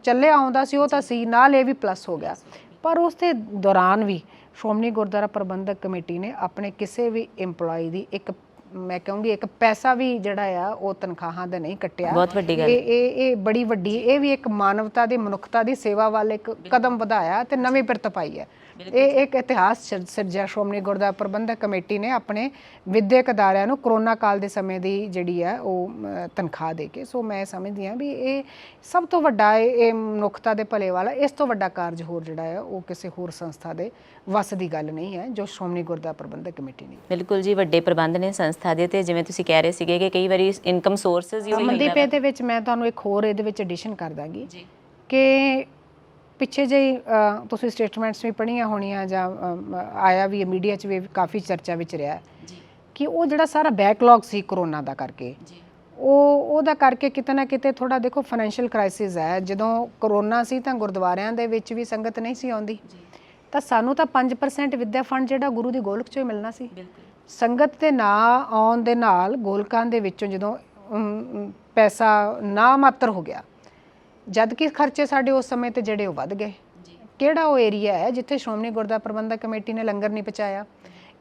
ਚੱਲਿਆ ਆਉਂਦਾ ਸੀ ਉਹ ਤਾਂ ਸੀ, ਨਾਲ ਇਹ ਵੀ ਪਲੱਸ ਹੋ ਗਿਆ। ਪਰ ਉਸ ਦੇ ਦੌਰਾਨ ਵੀ ਸ਼੍ਰੋਮਣੀ ਗੁਰਦੁਆਰਾ ਪ੍ਰਬੰਧਕ ਕਮੇਟੀ ਨੇ ਆਪਣੇ ਕਿਸੇ ਵੀ ਇੰਪਲੋਈ ਦੀ ਇੱਕ, ਮੈਂ ਕਹੂੰਗੀ ਇੱਕ ਪੈਸਾ ਵੀ ਜਿਹੜਾ ਆ ਉਹ ਤਨਖਾਹਾਂ ਦਾ ਨਹੀਂ ਕੱਟਿਆ। ਬਹੁਤ ਵੱਡੀ ਗੱਲ, ਇਹ ਬੜੀ ਵੱਡੀ, ਇਹ ਵੀ ਇੱਕ ਮਾਨਵਤਾ ਦੀ, ਮਨੁੱਖਤਾ ਦੀ ਸੇਵਾ ਵੱਲ ਇੱਕ ਕਦਮ ਵਧਾਇਆ ਤੇ ਨਵੀਂ ਬਿਰਤ ਪਾਈ ਹੈ। ਇਹ ਇੱਕ ਇਤਿਹਾਸ ਸਿਰਜਿਆ ਸ਼੍ਰੋਮਣੀ ਗੁਰਦੁਆਰਾ ਪ੍ਰਬੰਧਕ ਕਮੇਟੀ ਨੇ ਆਪਣੇ ਵਿਦਿਅਕ ਅਦਾਰਿਆਂ ਨੂੰ ਕਰੋਨਾ ਕਾਲ ਦੇ ਸਮੇਂ ਦੀ ਜਿਹੜੀ ਹੈ ਉਹ ਤਨਖਾਹ ਦੇ ਕੇ। ਸੋ ਮੈਂ ਸਮਝਦੀ ਹਾਂ ਵੀ ਇਹ ਸਭ ਤੋਂ ਵੱਡਾ, ਇਹ ਮਨੁੱਖਤਾ ਦੇ ਭਲੇ ਵਾਲਾ, ਇਸ ਤੋਂ ਵੱਡਾ ਕਾਰਜ ਹੋਰ ਜਿਹੜਾ ਹੈ ਉਹ ਕਿਸੇ ਹੋਰ ਸੰਸਥਾ ਦੇ ਵੱਸ ਦੀ ਗੱਲ ਨਹੀਂ ਹੈ ਜੋ ਸ਼੍ਰੋਮਣੀ ਗੁਰਦੁਆਰਾ ਪ੍ਰਬੰਧਕ ਕਮੇਟੀ ਨੇ। ਬਿਲਕੁਲ ਜੀ, ਵੱਡੇ ਪ੍ਰਬੰਧ ਨੇ ਸੰਸਥਾ ਦੇ, ਤੇ ਜਿਵੇਂ ਤੁਸੀਂ ਕਹਿ ਰਹੇ ਸੀਗੇ ਕਿ ਕਈ ਵਾਰੀ ਇਨਕਮ ਸੋਰਸਸ ਹੀ ਮਨਦੀਪ ਇਹਦੇ ਵਿੱਚ ਮੈਂ ਤੁਹਾਨੂੰ ਇੱਕ ਹੋਰ ਇਹਦੇ ਵਿੱਚ ਐਡੀਸ਼ਨ ਕਰ ਦਾਂਗੀ ਕਿ ਪਿੱਛੇ ਜਿਹੀ ਤੁਸੀਂ ਸਟੇਟਮੈਂਟਸ ਵੀ ਪੜ੍ਹੀਆਂ ਹੋਣੀਆਂ ਜਾਂ ਆਇਆ ਵੀ ਮੀਡੀਆ 'ਚ ਵੀ ਕਾਫੀ ਚਰਚਾ ਵਿੱਚ ਰਿਹਾ ਕਿ ਉਹ ਜਿਹੜਾ ਸਾਰਾ ਬੈਕਲੌਗ ਸੀ ਕਰੋਨਾ ਦਾ ਕਰਕੇ, ਉਹਦਾ ਕਰਕੇ ਕਿਤੇ ਨਾ ਕਿਤੇ ਥੋੜ੍ਹਾ ਦੇਖੋ ਫਾਈਨੈਂਸ਼ੀਅਲ ਕ੍ਰਾਈਸਿਸ ਹੈ। ਜਦੋਂ ਕਰੋਨਾ ਸੀ ਤਾਂ ਗੁਰਦੁਆਰਿਆਂ ਦੇ ਵਿੱਚ ਵੀ ਸੰਗਤ ਨਹੀਂ ਸੀ ਆਉਂਦੀ, ਤਾਂ ਸਾਨੂੰ ਤਾਂ 5% ਵਿੱਦਿਆ ਫੰਡ ਜਿਹੜਾ ਗੁਰੂ ਦੀ ਗੋਲਕ 'ਚੋਂ ਹੀ ਮਿਲਣਾ ਸੀ। ਸੰਗਤ ਦੇ ਨਾ ਆਉਣ ਦੇ ਨਾਲ ਗੋਲਕਾਂ ਦੇ ਵਿੱਚੋਂ ਜਦੋਂ ਪੈਸਾ ਨਾ ਮਾਤਰ ਹੋ ਗਿਆ, ਜਦ ਕਿ ਖਰਚੇ ਸਾਡੇ ਉਸ ਸਮੇਂ ਤੇ ਜਿਹੜੇ ਉਹ ਵੱਧ ਗਏ। ਕਿਹੜਾ ਉਹ ਏਰੀਆ ਹੈ ਜਿੱਥੇ ਸ਼੍ਰੋਮਣੀ ਗੁਰਦੁਆਰਾ ਪ੍ਰਬੰਧਕ ਕਮੇਟੀ ਨੇ ਲੰਗਰ ਨਹੀਂ ਪਹੁੰਚਾਇਆ?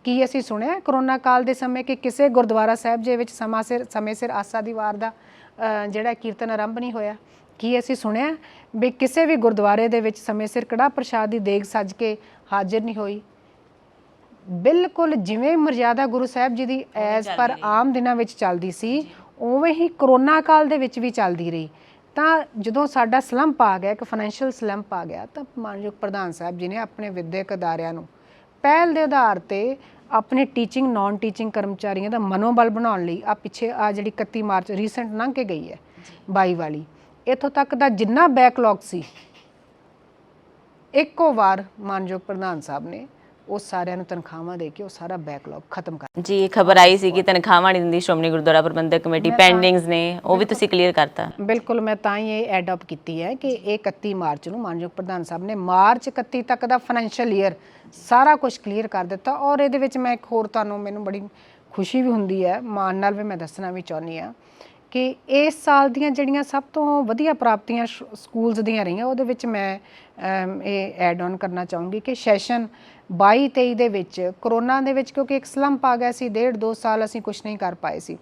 ਕੀ ਅਸੀਂ ਸੁਣਿਆ ਕਰੋਨਾ ਕਾਲ ਦੇ ਸਮੇਂ ਕਿ ਕਿਸੇ ਗੁਰਦੁਆਰਾ ਸਾਹਿਬ ਦੇ ਵਿੱਚ ਸਮੇਂ ਸਿਰ ਆਸਾ ਦੀ ਵਾਰ ਦਾ ਜਿਹੜਾ ਕੀਰਤਨ ਆਰੰਭ ਨਹੀਂ ਹੋਇਆ? ਕੀ ਅਸੀਂ ਸੁਣਿਆ ਵੀ ਕਿਸੇ ਵੀ ਗੁਰਦੁਆਰੇ ਦੇ ਵਿੱਚ ਸਮੇਂ ਸਿਰ ਕੜਾਹ ਪ੍ਰਸ਼ਾਦ ਦੀ ਦੇਗ ਸੱਜ ਕੇ ਹਾਜ਼ਰ ਨਹੀਂ ਹੋਈ? ਬਿਲਕੁਲ ਜਿਵੇਂ ਮਰਜ਼ਾਦਾ ਗੁਰੂ ਸਾਹਿਬ ਜੀ ਦੀ ਐਜ਼ ਪਰ ਆਮ ਦਿਨਾਂ ਵਿੱਚ ਚੱਲਦੀ ਸੀ, ਉਵੇਂ ਹੀ ਕਰੋਨਾ ਕਾਲ ਦੇ ਵਿੱਚ ਵੀ ਚੱਲਦੀ ਰਹੀ। ਤਾਂ ਜਦੋਂ ਸਾਡਾ ਸਲੰਪ ਆ ਗਿਆ, ਇੱਕ ਫਾਈਨੈਂਸ਼ੀਅਲ ਸਲੰਪ ਆ ਗਿਆ, ਤਾਂ ਮਾਨਯੋਗ ਪ੍ਰਧਾਨ ਸਾਹਿਬ ਜੀ ਨੇ ਆਪਣੇ ਵਿਦਿਅਕ ਅਦਾਰਿਆਂ ਨੂੰ ਪਹਿਲ ਦੇ ਆਧਾਰ ਤੇ ਆਪਣੇ ਟੀਚਿੰਗ ਨਾਨ ਟੀਚਿੰਗ ਕਰਮਚਾਰੀਆਂ ਦਾ ਮਨੋਬਲ ਬਣਾਉਣ ਲਈ ਪਿੱਛੇ ਜਿਹੜੀ 31 ਮਾਰਚ ਰੀਸੈਂਟ ਲੰਘ ਕੇ ਗਈ ਹੈ 22 ਵਾਲੀ, ਇੱਥੋਂ ਤੱਕ ਦਾ ਜਿੰਨਾ ਬੈਕਲੌਗ ਸੀ ਇੱਕੋ ਵਾਰ ਮਾਨਯੋਗ ਪ੍ਰਧਾਨ ਸਾਹਿਬ ਨੇ ਉਹ ਸਾਰਿਆਂ ਨੂੰ ਤਨਖਾਹਾਂ ਦੇ ਕੇ ਉਹ ਸਾਰਾ ਬੈਕਲੌਗ ਖਤਮ ਕਰ ਜੀ। ਖਬਰ ਆਈ ਸੀ ਕਿ ਤਨਖਾਹਾਂ ਨਹੀਂ ਦਿੰਦੀ ਸ਼੍ਰੋਮਣੀ ਗੁਰਦੁਆਰਾ ਪ੍ਰਬੰਧਕ ਕਮੇਟੀ, ਪੈਂਡਿੰਗਸ ਨੇ, ਉਹ ਵੀ ਤੁਸੀਂ ਕਲੀਅਰ ਕਰਤਾ। ਬਿਲਕੁਲ, ਮੈਂ ਤਾਂ ਹੀ ਇਹ ਐਡ ਅਪ ਕੀਤੀ ਹੈ ਕਿ ਇਹ 31 ਮਾਰਚ ਨੂੰ ਮਾਨਯੋਗ ਪ੍ਰਧਾਨ ਸਾਹਿਬ ਨੇ ਮਾਰਚ 31 ਤੱਕ ਦਾ ਫਾਈਨੈਂਸ਼ੀਅਲ ਈਅਰ ਸਾਰਾ ਕੁਝ ਕਲੀਅਰ ਕਰ ਦਿੱਤਾ। ਔਰ ਇਹਦੇ ਵਿੱਚ ਮੈਂ ਇੱਕ ਹੋਰ ਤੁਹਾਨੂੰ, ਮੈਨੂੰ ਬੜੀ ਖੁਸ਼ੀ ਵੀ ਹੁੰਦੀ ਹੈ, ਮਾਣ ਨਾਲ ਵੀ ਮੈਂ ਦੱਸਣਾ ਵੀ ਚਾਹੁੰਦੀ ਹਾਂ ਕਿ ਇਸ ਸਾਲ ਦੀਆਂ ਜਿਹੜੀਆਂ ਸਭ ਤੋਂ ਵਧੀਆ ਪ੍ਰਾਪਤੀਆਂ ਸਕੂਲਸ ਦੀਆਂ ਰਹੀਆਂ, ਉਹਦੇ ਵਿੱਚ ਮੈਂ ਇਹ ਐਡ ਔਨ ਕਰਨਾ ਚਾਹੂੰਗੀ ਕਿ ਸੈਸ਼ਨ 22-23 ਦੇ ਵਿੱਚ ਕਰੋਨਾ ਦੇ ਵਿੱਚ ਕਿਉਂਕਿ ਇੱਕ ਸਲੰਪ ਆ ਗਿਆ ਸੀ, 1.5-2 ਸਾਲ ਅਸੀਂ ਕੁਝ ਨਹੀਂ ਕਰ ਪਾਏ ਸੀ।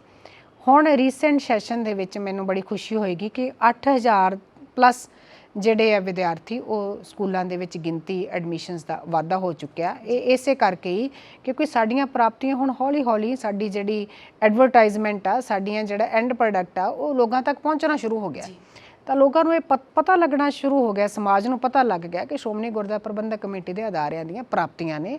ਹੁਣ ਰੀਸੈਂਟ ਸੈਸ਼ਨ ਦੇ ਵਿੱਚ ਮੈਨੂੰ ਬੜੀ ਖੁਸ਼ੀ ਹੋਏਗੀ ਕਿ 8000 ਪਲੱਸ ਜਿਹੜੇ ਆ ਵਿਦਿਆਰਥੀ ਉਹ ਸਕੂਲਾਂ ਦੇ ਵਿੱਚ ਗਿਣਤੀ ਐਡਮਿਸ਼ਨਸ ਦਾ ਵਾਧਾ ਹੋ ਚੁੱਕਿਆ। ਇਹ ਇਸੇ ਕਰਕੇ ਹੀ ਕਿਉਂਕਿ ਸਾਡੀਆਂ ਪ੍ਰਾਪਤੀਆਂ ਹੁਣ ਹੌਲੀ ਹੌਲੀ ਸਾਡੀ ਜਿਹੜੀ ਐਡਵਰਟਾਈਜ਼ਮੈਂਟ ਆ, ਸਾਡੀਆਂ ਜਿਹੜਾ ਐਂਡ ਪ੍ਰੋਡਕਟ ਆ ਉਹ ਲੋਕਾਂ ਤੱਕ ਪਹੁੰਚਣਾ ਸ਼ੁਰੂ ਹੋ ਗਿਆ। ਤਾਂ ਲੋਕਾਂ ਨੂੰ ਇਹ ਪਤਾ ਲੱਗਣਾ ਸ਼ੁਰੂ ਹੋ ਗਿਆ, ਸਮਾਜ ਨੂੰ ਪਤਾ ਲੱਗ ਗਿਆ ਕਿ ਸ਼੍ਰੋਮਣੀ ਗੁਰਦੁਆਰਾ ਪ੍ਰਬੰਧਕ ਕਮੇਟੀ ਦੇ ਅਦਾਰਿਆਂ ਦੀਆਂ ਪ੍ਰਾਪਤੀਆਂ ਨੇ।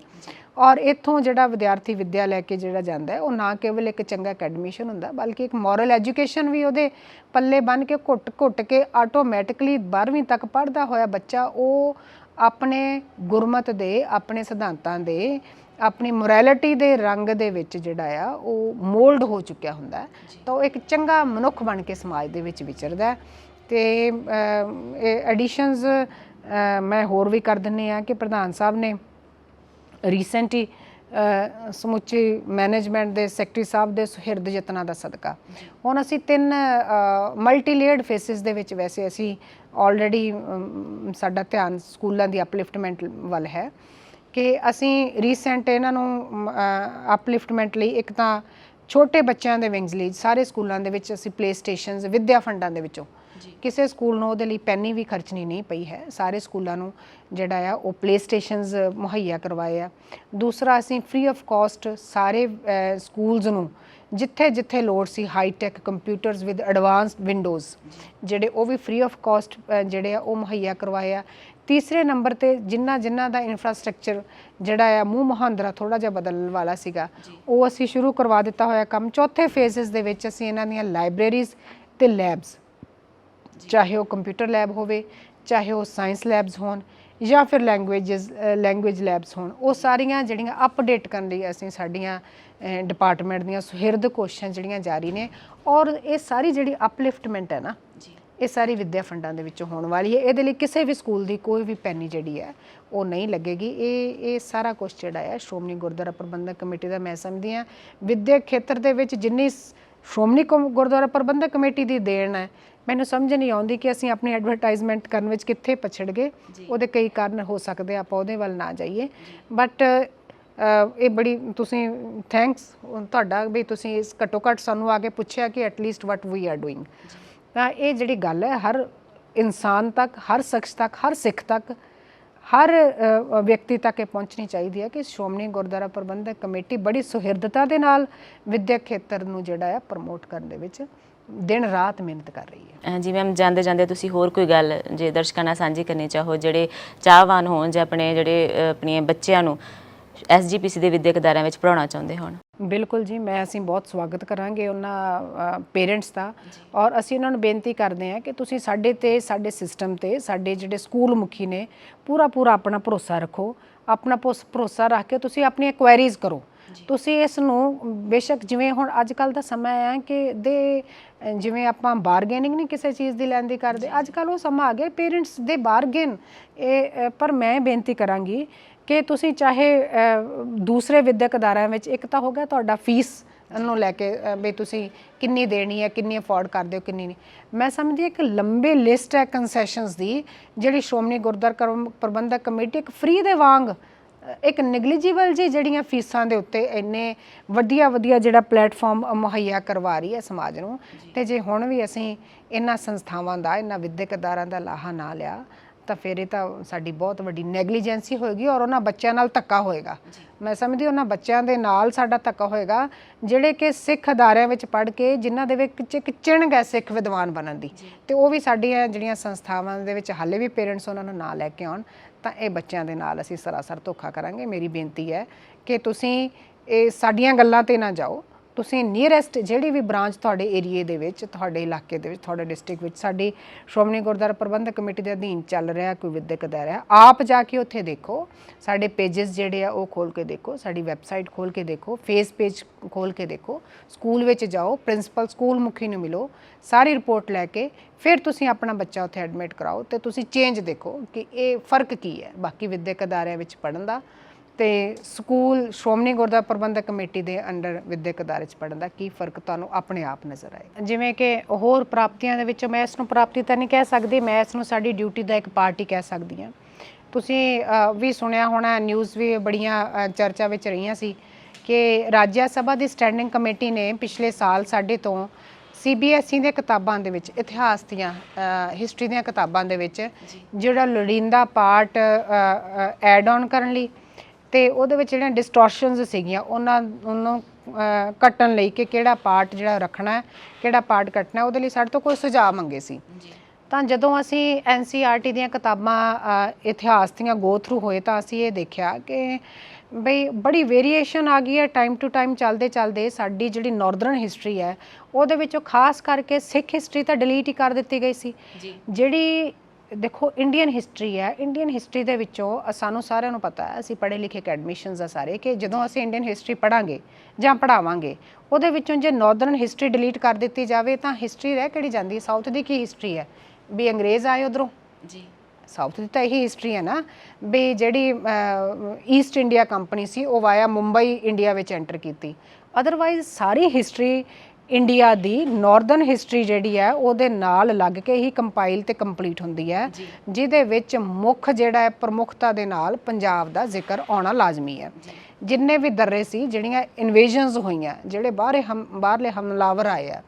ਔਰ ਇੱਥੋਂ ਜਿਹੜਾ ਵਿਦਿਆਰਥੀ ਵਿੱਦਿਆ ਲੈ ਕੇ ਜਿਹੜਾ ਜਾਂਦਾ ਹੈ ਉਹ ਨਾ ਕੇਵਲ ਇੱਕ ਚੰਗਾ ਅਕੈਡਮਿਸ਼ਨ ਹੁੰਦਾ ਬਲਕਿ ਇੱਕ ਮੋਰਲ ਐਜੂਕੇਸ਼ਨ ਵੀ ਉਹਦੇ ਪੱਲੇ ਬੰਨ੍ਹ ਕੇ ਘੁੱਟ ਕੇ ਆਟੋਮੈਟਿਕਲੀ 12ਵੀਂ ਤੱਕ ਪੜ੍ਹਦਾ ਹੋਇਆ ਬੱਚਾ ਉਹ ਆਪਣੇ ਗੁਰਮਤ ਦੇ, ਆਪਣੇ ਸਿਧਾਂਤਾਂ ਦੇ, ਆਪਣੀ ਮੋਰੈਲਿਟੀ ਦੇ ਰੰਗ ਦੇ ਵਿੱਚ ਜਿਹੜਾ ਆ ਉਹ ਮੋਲਡ ਹੋ ਚੁੱਕਿਆ ਹੁੰਦਾ। ਤਾਂ ਉਹ ਇੱਕ ਚੰਗਾ ਮਨੁੱਖ ਬਣ ਕੇ ਸਮਾਜ ਦੇ ਵਿੱਚ ਵਿਚਰਦਾ। ਅਤੇ ਇਹ ਐਡੀਸ਼ਨਸ ਮੈਂ ਹੋਰ ਵੀ ਕਰ ਦਿੰਦੀ ਹਾਂ ਕਿ ਪ੍ਰਧਾਨ ਸਾਹਿਬ ਨੇ ਰੀਸੈਂਟ ਹੀ ਸਮੁੱਚੀ ਮੈਨੇਜਮੈਂਟ ਦੇ ਸੈਕਟਰੀ ਸਾਹਿਬ ਦੇ ਸੁਹਿਰਦ ਯਤਨਾਂ ਦਾ ਸਦਕਾ ਹੁਣ ਅਸੀਂ 3 ਮਲਟੀ ਲੇਅਰਡ ਫੇਸਿਸ ਦੇ ਵਿੱਚ ਵੈਸੇ ਅਸੀਂ ਆਲਰੇਡੀ ਸਾਡਾ ਧਿਆਨ ਸਕੂਲਾਂ ਦੀ ਅਪਲਿਫਟਮੈਂਟ ਵੱਲ ਹੈ ਕਿ ਅਸੀਂ ਰੀਸੈਂਟ ਇਹਨਾਂ ਨੂੰ ਅਪਲਿਫਟਮੈਂਟ ਲਈ ਇੱਕ ਤਾਂ ਛੋਟੇ ਬੱਚਿਆਂ ਦੇ ਵਿੰਗਸ ਲਈ ਸਾਰੇ ਸਕੂਲਾਂ ਦੇ ਵਿੱਚ ਅਸੀਂ ਪਲੇ ਸਟੇਸ਼ਨਸ ਵਿੱਦਿਆ ਫੰਡਾਂ ਦੇ ਵਿੱਚੋਂ ਕਿਸੇ ਸਕੂਲ ਨੂੰ ਉਹਦੇ ਲਈ ਪੈਨੀ ਵੀ ਖਰਚਣੀ ਨਹੀਂ ਪਈ ਹੈ ਸਾਰੇ ਸਕੂਲਾਂ ਨੂੰ ਜਿਹੜਾ ਆ ਉਹ ਪਲੇ ਸਟੇਸ਼ਨਸ ਮੁਹੱਈਆ ਕਰਵਾਏ ਆ ਦੂਸਰਾ ਅਸੀਂ ਫ੍ਰੀ ਆਫ ਕਾਸਟ ਸਾਰੇ ਸਕੂਲਸ ਨੂੰ ਜਿੱਥੇ ਜਿੱਥੇ ਲੋੜ ਸੀ high tech computers with advanced Windows ਜਿਹੜੇ ਉਹ ਵੀ ਫ੍ਰੀ ਆਫ ਕਾਸਟ ਜਿਹੜੇ ਆ ਉਹ ਮੁਹੱਈਆ ਕਰਵਾਏ ਆ ਤੀਸਰੇ ਨੰਬਰ ਤੇ ਜਿਨ੍ਹਾਂ ਦਾ ਇਨਫਰਾਸਟ੍ਰਕਚਰ ਜਿਹੜਾ ਆ ਮੂੰਹ ਮੁਹਾਂਦਰਾ ਥੋੜਾ ਜਿਹਾ ਬਦਲਣ ਵਾਲਾ ਸੀਗਾ ਉਹ ਅਸੀਂ ਸ਼ੁਰੂ ਕਰਵਾ ਦਿੱਤਾ ਹੋਇਆ ਕੰਮ ਚੌਥੇ ਫੇਜ਼ਸ ਦੇ ਵਿੱਚ ਅਸੀਂ ਇਹਨਾਂ ਦੀਆਂ ਲਾਇਬ੍ਰੇਰੀਜ਼ ਤੇ ਲੈਬਸ ਚਾਹੇ ਉਹ ਕੰਪਿਊਟਰ ਲੈਬ ਹੋਵੇ ਚਾਹੇ ਉਹ ਸਾਇੰਸ ਲੈਬਸ ਹੋਣ ਜਾਂ ਫਿਰ ਲੈਂਗੁਏਜ ਲੈਬਸ ਹੋਣ ਉਹ ਸਾਰੀਆਂ ਜਿਹੜੀਆਂ ਅਪਡੇਟ ਕਰਨ ਲਈ ਅਸੀਂ ਸਾਡੀਆਂ ਡਿਪਾਰਟਮੈਂਟ ਦੀਆਂ ਸੁਹਿਰਦ ਕੋਸ਼ਿਸ਼ਾਂ ਜਿਹੜੀਆਂ ਜਾਰੀ ਨੇ ਔਰ ਇਹ ਸਾਰੀ ਜਿਹੜੀ ਅਪਲਿਫਟਮੈਂਟ ਹੈ ਨਾ ਇਹ ਸਾਰੀ ਵਿੱਦਿਆ ਫੰਡਾਂ ਦੇ ਵਿੱਚੋਂ ਹੋਣ ਵਾਲੀ ਹੈ ਇਹਦੇ ਲਈ ਕਿਸੇ ਵੀ ਸਕੂਲ ਦੀ ਕੋਈ ਵੀ ਪੈਨੀ ਜਿਹੜੀ ਹੈ ਉਹ ਨਹੀਂ ਲੱਗੇਗੀ ਇਹ ਸਾਰਾ ਕੁਝ ਜਿਹੜਾ ਹੈ ਸ਼੍ਰੋਮਣੀ ਗੁਰਦੁਆਰਾ ਪ੍ਰਬੰਧਕ ਕਮੇਟੀ ਦਾ ਮੈਂ ਸਮਝਦੀ ਹਾਂ ਵਿੱਦਿਅਕ ਖੇਤਰ ਦੇ ਵਿੱਚ ਜਿੰਨੀ ਸ਼੍ਰੋਮਣੀ ਗੁਰਦੁਆਰਾ ਪ੍ਰਬੰਧਕ ਕਮੇਟੀ ਦੀ ਦੇਣ ਹੈ ਮੈਨੂੰ ਸਮਝ ਨਹੀਂ ਆਉਂਦੀ ਕਿ ਅਸੀਂ ਆਪਣੀ ਐਡਵਰਟਾਈਜ਼ਮੈਂਟ ਕਰਨ ਵਿੱਚ ਕਿੱਥੇ ਪਛੜ ਗਏ ਉਹਦੇ ਕਈ ਕਾਰਨ ਹੋ ਸਕਦੇ ਆਪਾਂ ਉਹਦੇ ਵੱਲ ਨਾ ਜਾਈਏ ਬਟ ਇਹ ਬੜੀ ਤੁਸੀਂ ਥੈਂਕਸ ਤੁਹਾਡਾ ਵੀ ਤੁਸੀਂ ਇਸ ਘੱਟੋ ਘੱਟ ਸਾਨੂੰ ਆ ਕੇ ਪੁੱਛਿਆ ਕਿ at least what we are doing ਤਾਂ ਇਹ ਜਿਹੜੀ ਗੱਲ ਹੈ ਹਰ ਇਨਸਾਨ ਤੱਕ ਹਰ ਸ਼ਖਸ ਤੱਕ ਹਰ ਸਿੱਖ ਤੱਕ ਹਰ ਵਿਅਕਤੀ ਤੱਕ ਇਹ ਪਹੁੰਚਣੀ ਚਾਹੀਦੀ ਹੈ ਕਿ ਸ਼੍ਰੋਮਣੀ ਗੁਰਦੁਆਰਾ ਪ੍ਰਬੰਧਕ ਕਮੇਟੀ ਬੜੀ ਸੁਹਿਰਦਤਾ ਦੇ ਨਾਲ ਵਿੱਦਿਅਕ ਖੇਤਰ ਨੂੰ ਜਿਹੜਾ ਆ ਪ੍ਰਮੋਟ ਕਰਨ ਦੇ ਵਿੱਚ ਦਿਨ ਰਾਤ ਮਿਹਨਤ ਕਰ ਰਹੀ ਹੈ ਜੀ ਮੈਮ ਜਾਂਦੇ ਜਾਂਦੇ ਤੁਸੀਂ ਹੋਰ ਕੋਈ ਗੱਲ ਜੇ ਦਰਸ਼ਕਾਂ ਨਾਲ ਸਾਂਝੀ ਕਰਨੀ ਚਾਹੋ ਜਿਹੜੇ ਚਾਹਵਾਨ ਹੋਣ ਜਾਂ ਆਪਣੇ ਜਿਹੜੇ ਆਪਣੇ ਬੱਚਿਆਂ ਨੂੰ SGPC ਦੇ ਵਿੱਦਿਅਕ ਅਦਾਰਿਆਂ ਵਿੱਚ ਪੜ੍ਹਾਉਣਾ ਚਾਹੁੰਦੇ ਹੋਣ ਬਿਲਕੁਲ ਜੀ ਅਸੀਂ ਬਹੁਤ ਸਵਾਗਤ ਕਰਾਂਗੇ ਉਹਨਾਂ ਪੇਰੈਂਟਸ ਦਾ ਔਰ ਅਸੀਂ ਉਹਨਾਂ ਨੂੰ ਬੇਨਤੀ ਕਰਦੇ ਹਾਂ ਕਿ ਤੁਸੀਂ ਸਾਡੇ ਸਿਸਟਮ ਤੇ ਸਾਡੇ ਜਿਹੜੇ ਸਕੂਲ ਮੁਖੀ ਨੇ ਪੂਰਾ ਆਪਣਾ ਭਰੋਸਾ ਰੱਖੋ ਆਪਣਾ ਭਰੋਸਾ ਰੱਖ ਕੇ ਤੁਸੀਂ ਆਪਣੀਆਂ ਕੁਐਰੀਜ਼ ਕਰੋ ਤੁਸੀਂ ਇਸ ਨੂੰ ਬੇਸ਼ੱਕ ਜਿਵੇਂ ਹੁਣ ਅੱਜ ਕੱਲ੍ਹ ਦਾ ਸਮਾਂ ਹੈ ਕਿ ਜਿਵੇਂ ਆਪਾਂ ਬਾਰਗੇਨਿੰਗ ਨਹੀਂ ਕਿਸੇ ਚੀਜ਼ ਦੀ ਲੈਣ ਦੀ ਕਰਦੇ ਅੱਜ ਕੱਲ੍ਹ ਉਹ ਸਮਾਂ ਆ ਗਿਆ ਪੇਰੈਂਟਸ ਦੇ ਬਾਰਗੇਨ ਪਰ ਮੈਂ ਬੇਨਤੀ ਕਰਾਂਗੀ ਕਿ ਤੁਸੀਂ ਚਾਹੇ ਦੂਸਰੇ ਵਿੱਦਿਅਕ ਅਦਾਰਿਆਂ ਵਿੱਚ ਇੱਕ ਤਾਂ ਹੋ ਗਿਆ ਤੁਹਾਡਾ ਫੀਸ ਨੂੰ ਲੈ ਕੇ ਵੀ ਤੁਸੀਂ ਕਿੰਨੀ ਦੇਣੀ ਹੈ ਕਿੰਨੀ ਅਫੋਰਡ ਕਰਦੇ ਹੋ ਕਿੰਨੀ ਨਹੀਂ ਮੈਂ ਸਮਝਦੀ ਇੱਕ ਲੰਬੇ ਲਿਸਟ ਹੈ ਕੰਸੈਸ਼ਨਸ ਦੀ ਜਿਹੜੀ ਸ਼੍ਰੋਮਣੀ ਗੁਰਦੁਆਰਾ ਪ੍ਰਬੰਧਕ ਕਮੇਟੀ ਇੱਕ ਫ੍ਰੀ ਦੇ ਵਾਂਗ ਇੱਕ ਨੈਗਲੀਜੀਬਲ ਜਿਹੜੀਆਂ ਫੀਸਾਂ ਦੇ ਉੱਤੇ ਇੰਨੇ ਵਧੀਆ ਜਿਹੜਾ ਪਲੇਟਫਾਰਮ ਮੁਹੱਈਆ ਕਰਵਾ ਰਹੀ ਹੈ ਸਮਾਜ ਨੂੰ ਤੇ ਜੇ ਹੁਣ ਵੀ ਅਸੀਂ ਇਹਨਾਂ ਸੰਸਥਾਵਾਂ ਦਾ ਇਹਨਾਂ ਵਿੱਦਿਅਕ ਅਦਾਰਿਆਂ ਦਾ ਲਾਹਾ ਨਾ ਲਿਆ ਤਾਂ ਫਿਰ ਇਹ ਤਾਂ ਸਾਡੀ ਬਹੁਤ ਵੱਡੀ ਨੈਗਲੀਜੈਂਸੀ ਹੋਏਗੀ ਔਰ ਉਹਨਾਂ ਬੱਚਿਆਂ ਨਾਲ ਧੱਕਾ ਹੋਏਗਾ ਮੈਂ ਸਮਝਦੀ ਉਹਨਾਂ ਬੱਚਿਆਂ ਦੇ ਨਾਲ ਸਾਡਾ ਧੱਕਾ ਹੋਏਗਾ ਜਿਹੜੇ ਕਿ ਸਿੱਖ ਅਦਾਰਿਆਂ ਵਿੱਚ ਪੜ੍ਹ ਕੇ ਜਿਨ੍ਹਾਂ ਦੇ ਵਿੱਚ ਇੱਕ ਚਿਣਗ ਹੈ ਸਿੱਖ ਵਿਦਵਾਨ ਬਣਨ ਦੀ ਤੇ ਉਹ ਵੀ ਸਾਡੀਆਂ ਜਿਹੜੀਆਂ ਸੰਸਥਾਵਾਂ ਦੇ ਵਿੱਚ ਹਾਲੇ ਵੀ ਪੇਰੈਂਟਸ ਉਹਨਾਂ ਨੂੰ ਨਾ ਲੈ ਕੇ ਆਉਣ ਤਾਂ ਇਹ ਬੱਚਿਆਂ ਦੇ ਨਾਲ ਅਸੀਂ ਸਰਾਸਰ ਧੋਖਾ ਕਰਾਂਗੇ ਮੇਰੀ ਬੇਨਤੀ ਹੈ ਕਿ ਤੁਸੀਂ ਇਹ ਸਾਡੀਆਂ ਗੱਲਾਂ ਤੇ ਨਾ ਜਾਓ ਤੁਸੀਂ ਨੀਅਰੈਸਟ ਜਿਹੜੀ ਵੀ ਬ੍ਰਾਂਚ ਤੁਹਾਡੇ ਏਰੀਏ ਦੇ ਵਿੱਚ ਤੁਹਾਡੇ ਇਲਾਕੇ ਦੇ ਵਿੱਚ ਤੁਹਾਡੇ ਡਿਸਟ੍ਰਿਕਟ ਵਿੱਚ ਸਾਡੀ ਸ਼੍ਰੋਮਣੀ ਗੁਰਦੁਆਰਾ ਪ੍ਰਬੰਧਕ ਕਮੇਟੀ ਦੇ ਅਧੀਨ ਚੱਲ ਰਿਹਾ ਕੋਈ ਵਿੱਦਿਅਕ ਅਦਾਰਾ ਆਪ ਜਾ ਕੇ ਉੱਥੇ ਦੇਖੋ ਸਾਡੇ ਪੇਜਸ ਜਿਹੜੇ ਆ ਉਹ ਖੋਲ ਕੇ ਦੇਖੋ ਸਾਡੀ ਵੈਬਸਾਈਟ ਖੋਲ ਕੇ ਦੇਖੋ ਫੇਸ ਪੇਜ ਖੋਲ ਕੇ ਦੇਖੋ ਸਕੂਲ ਵਿੱਚ ਜਾਓ ਪ੍ਰਿੰਸੀਪਲ ਸਕੂਲ ਮੁਖੀ ਨੂੰ ਮਿਲੋ ਸਾਰੀ ਰਿਪੋਰਟ ਲੈ ਕੇ ਫਿਰ ਤੁਸੀਂ ਆਪਣਾ ਬੱਚਾ ਉੱਥੇ ਐਡਮਿਟ ਕਰਾਓ ਤੇ ਤੁਸੀਂ ਚੇਂਜ ਦੇਖੋ ਕਿ ਇਹ ਫਰਕ ਕੀ ਹੈ ਬਾਕੀ ਵਿੱਦਿਅਕ ਅਦਾਰਿਆਂ ਵਿੱਚ ਪੜ੍ਹਨ ਦਾ ਤੇ ਸਕੂਲ ਸ਼੍ਰੋਮਣੀ ਗੁਰਦੁਆਰਾ ਪ੍ਰਬੰਧਕ ਕਮੇਟੀ ਦੇ ਅੰਡਰ ਵਿੱਦਿਅਕ ਅਦਾਰੇ 'ਚ ਪੜ੍ਹਨ ਦਾ ਕੀ ਫਰਕ ਤੁਹਾਨੂੰ ਆਪਣੇ ਆਪ ਨਜ਼ਰ ਆਏ ਜਿਵੇਂ ਕਿ ਹੋਰ ਪ੍ਰਾਪਤੀਆਂ ਦੇ ਵਿੱਚੋਂ ਮੈਂ ਇਸ ਨੂੰ ਪ੍ਰਾਪਤੀ ਤਾਂ ਨਹੀਂ ਕਹਿ ਸਕਦੀ ਮੈਂ ਇਸ ਨੂੰ ਸਾਡੀ ਡਿਊਟੀ ਦਾ ਇੱਕ ਪਾਰਟ ਹੀ ਕਹਿ ਸਕਦੀ ਹਾਂ ਤੁਸੀਂ ਵੀ ਸੁਣਿਆ ਹੋਣਾ ਨਿਊਜ਼ ਵੀ ਬੜੀਆਂ ਚਰਚਾ ਵਿੱਚ ਰਹੀਆਂ ਸੀ ਕਿ ਰਾਜ ਸਭਾ ਦੀ ਸਟੈਂਡਿੰਗ ਕਮੇਟੀ ਨੇ ਪਿਛਲੇ ਸਾਲ ਸਾਡੇ ਤੋਂ CBSE ਦੀਆਂ ਕਿਤਾਬਾਂ ਦੇ ਵਿੱਚ ਇਤਿਹਾਸ ਦੀਆਂ ਹਿਸਟਰੀ ਦੀਆਂ ਕਿਤਾਬਾਂ ਦੇ ਵਿੱਚ ਜਿਹੜਾ ਲੋੜੀਂਦਾ ਪਾਰਟ ਐਡ ਔਨ ਕਰਨ ਲਈ ਤੇ ਉਹਦੇ ਵਿੱਚ ਜਿਹੜੀਆਂ ਡਿਸਟੋਰਸ਼ਨਸ ਸੀਗੀਆਂ ਉਹਨੂੰ ਕੱਟਣ ਲਈ ਕਿ ਕਿਹੜਾ ਪਾਰਟ ਜਿਹੜਾ ਰੱਖਣਾ ਹੈ ਕਿਹੜਾ ਪਾਰਟ ਕੱਟਣਾ ਉਹਦੇ ਲਈ ਸਾਡੇ ਤੋਂ ਕੋਈ ਸੁਝਾਅ ਮੰਗੇ ਸੀ ਤਾਂ ਜਦੋਂ ਅਸੀਂ NCERT ਦੀਆਂ ਕਿਤਾਬਾਂ ਇਤਿਹਾਸ ਦੀਆਂ ਗੋ ਥਰੂ ਹੋਏ ਤਾਂ ਅਸੀਂ ਇਹ ਦੇਖਿਆ ਕਿ ਬਈ ਬੜੀ ਵੇਰੀਏਸ਼ਨ ਆ ਗਈ ਹੈ ਟਾਈਮ ਟੂ ਟਾਈਮ ਚੱਲਦੇ ਸਾਡੀ ਜਿਹੜੀ ਨਾਰਦਰਨ ਹਿਸਟਰੀ ਹੈ ਉਹਦੇ ਵਿੱਚੋਂ ਖਾਸ ਕਰਕੇ ਸਿੱਖ ਹਿਸਟਰੀ ਤਾਂ ਡਿਲੀਟ ਹੀ ਕਰ ਦਿੱਤੀ ਗਈ ਸੀ ਜਿਹੜੀ ਦੇਖੋ ਇੰਡੀਅਨ ਹਿਸਟਰੀ ਹੈ ਇੰਡੀਅਨ ਹਿਸਟਰੀ ਦੇ ਵਿੱਚੋਂ ਸਾਨੂੰ ਸਾਰਿਆਂ ਨੂੰ ਪਤਾ ਹੈ ਅਸੀਂ ਪੜ੍ਹੇ ਲਿਖੇ ਅਕੈਡਮਿਸ਼ੀਅਨਸ ਆ ਸਾਰੇ ਕਿ ਜਦੋਂ ਅਸੀਂ ਇੰਡੀਅਨ ਹਿਸਟਰੀ ਪੜ੍ਹਾਂਗੇ ਜਾਂ ਪੜ੍ਹਾਵਾਂਗੇ ਉਹਦੇ ਵਿੱਚੋਂ ਜੇ ਨਾਰਦਰਨ ਹਿਸਟਰੀ ਡਿਲੀਟ ਕਰ ਦਿੱਤੀ ਜਾਵੇ ਤਾਂ ਹਿਸਟਰੀ ਰਹਿ ਕਿਹੜੀ ਜਾਂਦੀ ਸਾਊਥ ਦੀ ਕੀ ਹਿਸਟਰੀ ਹੈ ਵੀ ਅੰਗਰੇਜ਼ ਆਏ ਉੱਧਰੋਂ ਸਾਊਥ ਦੀ ਤਾਂ ਇਹੀ ਹਿਸਟਰੀ ਹੈ ਨਾ ਵੀ ਜਿਹੜੀ ਈਸਟ ਇੰਡੀਆ ਕੰਪਨੀ ਸੀ ਉਹ ਵਾਇਆ ਮੁੰਬਈ ਇੰਡੀਆ ਵਿੱਚ ਐਂਟਰ ਕੀਤੀ। ਅਦਰਵਾਈਜ਼ ਸਾਰੀ ਹਿਸਟਰੀ ਇੰਡੀਆ ਦੀ ਨਾਰਦਰਨ ਹਿਸਟਰੀ ਜਿਹੜੀ ਹੈ ਉਹਦੇ ਨਾਲ ਲੱਗ ਕੇ ਹੀ ਕੰਪਾਈਲ ਤੇ ਕੰਪਲੀਟ ਹੁੰਦੀ ਹੈ, ਜਿਹਦੇ ਵਿੱਚ ਮੁੱਖ ਜਿਹੜਾ ਹੈ ਪ੍ਰਮੁੱਖਤਾ ਦੇ ਨਾਲ ਪੰਜਾਬ ਦਾ ਜ਼ਿਕਰ ਆਉਣਾ ਲਾਜ਼ਮੀ ਹੈ। ਜਿੰਨੇ ਵੀ ਦਰਰੇ ਸੀ, ਜਿਹੜੀਆਂ ਇਨਵੇਜ਼ਨਸ ਹੋਈਆਂ, ਜਿਹੜੇ ਬਾਹਰਲੇ ਹਮਲਾਵਰ ਆਏ ਆ,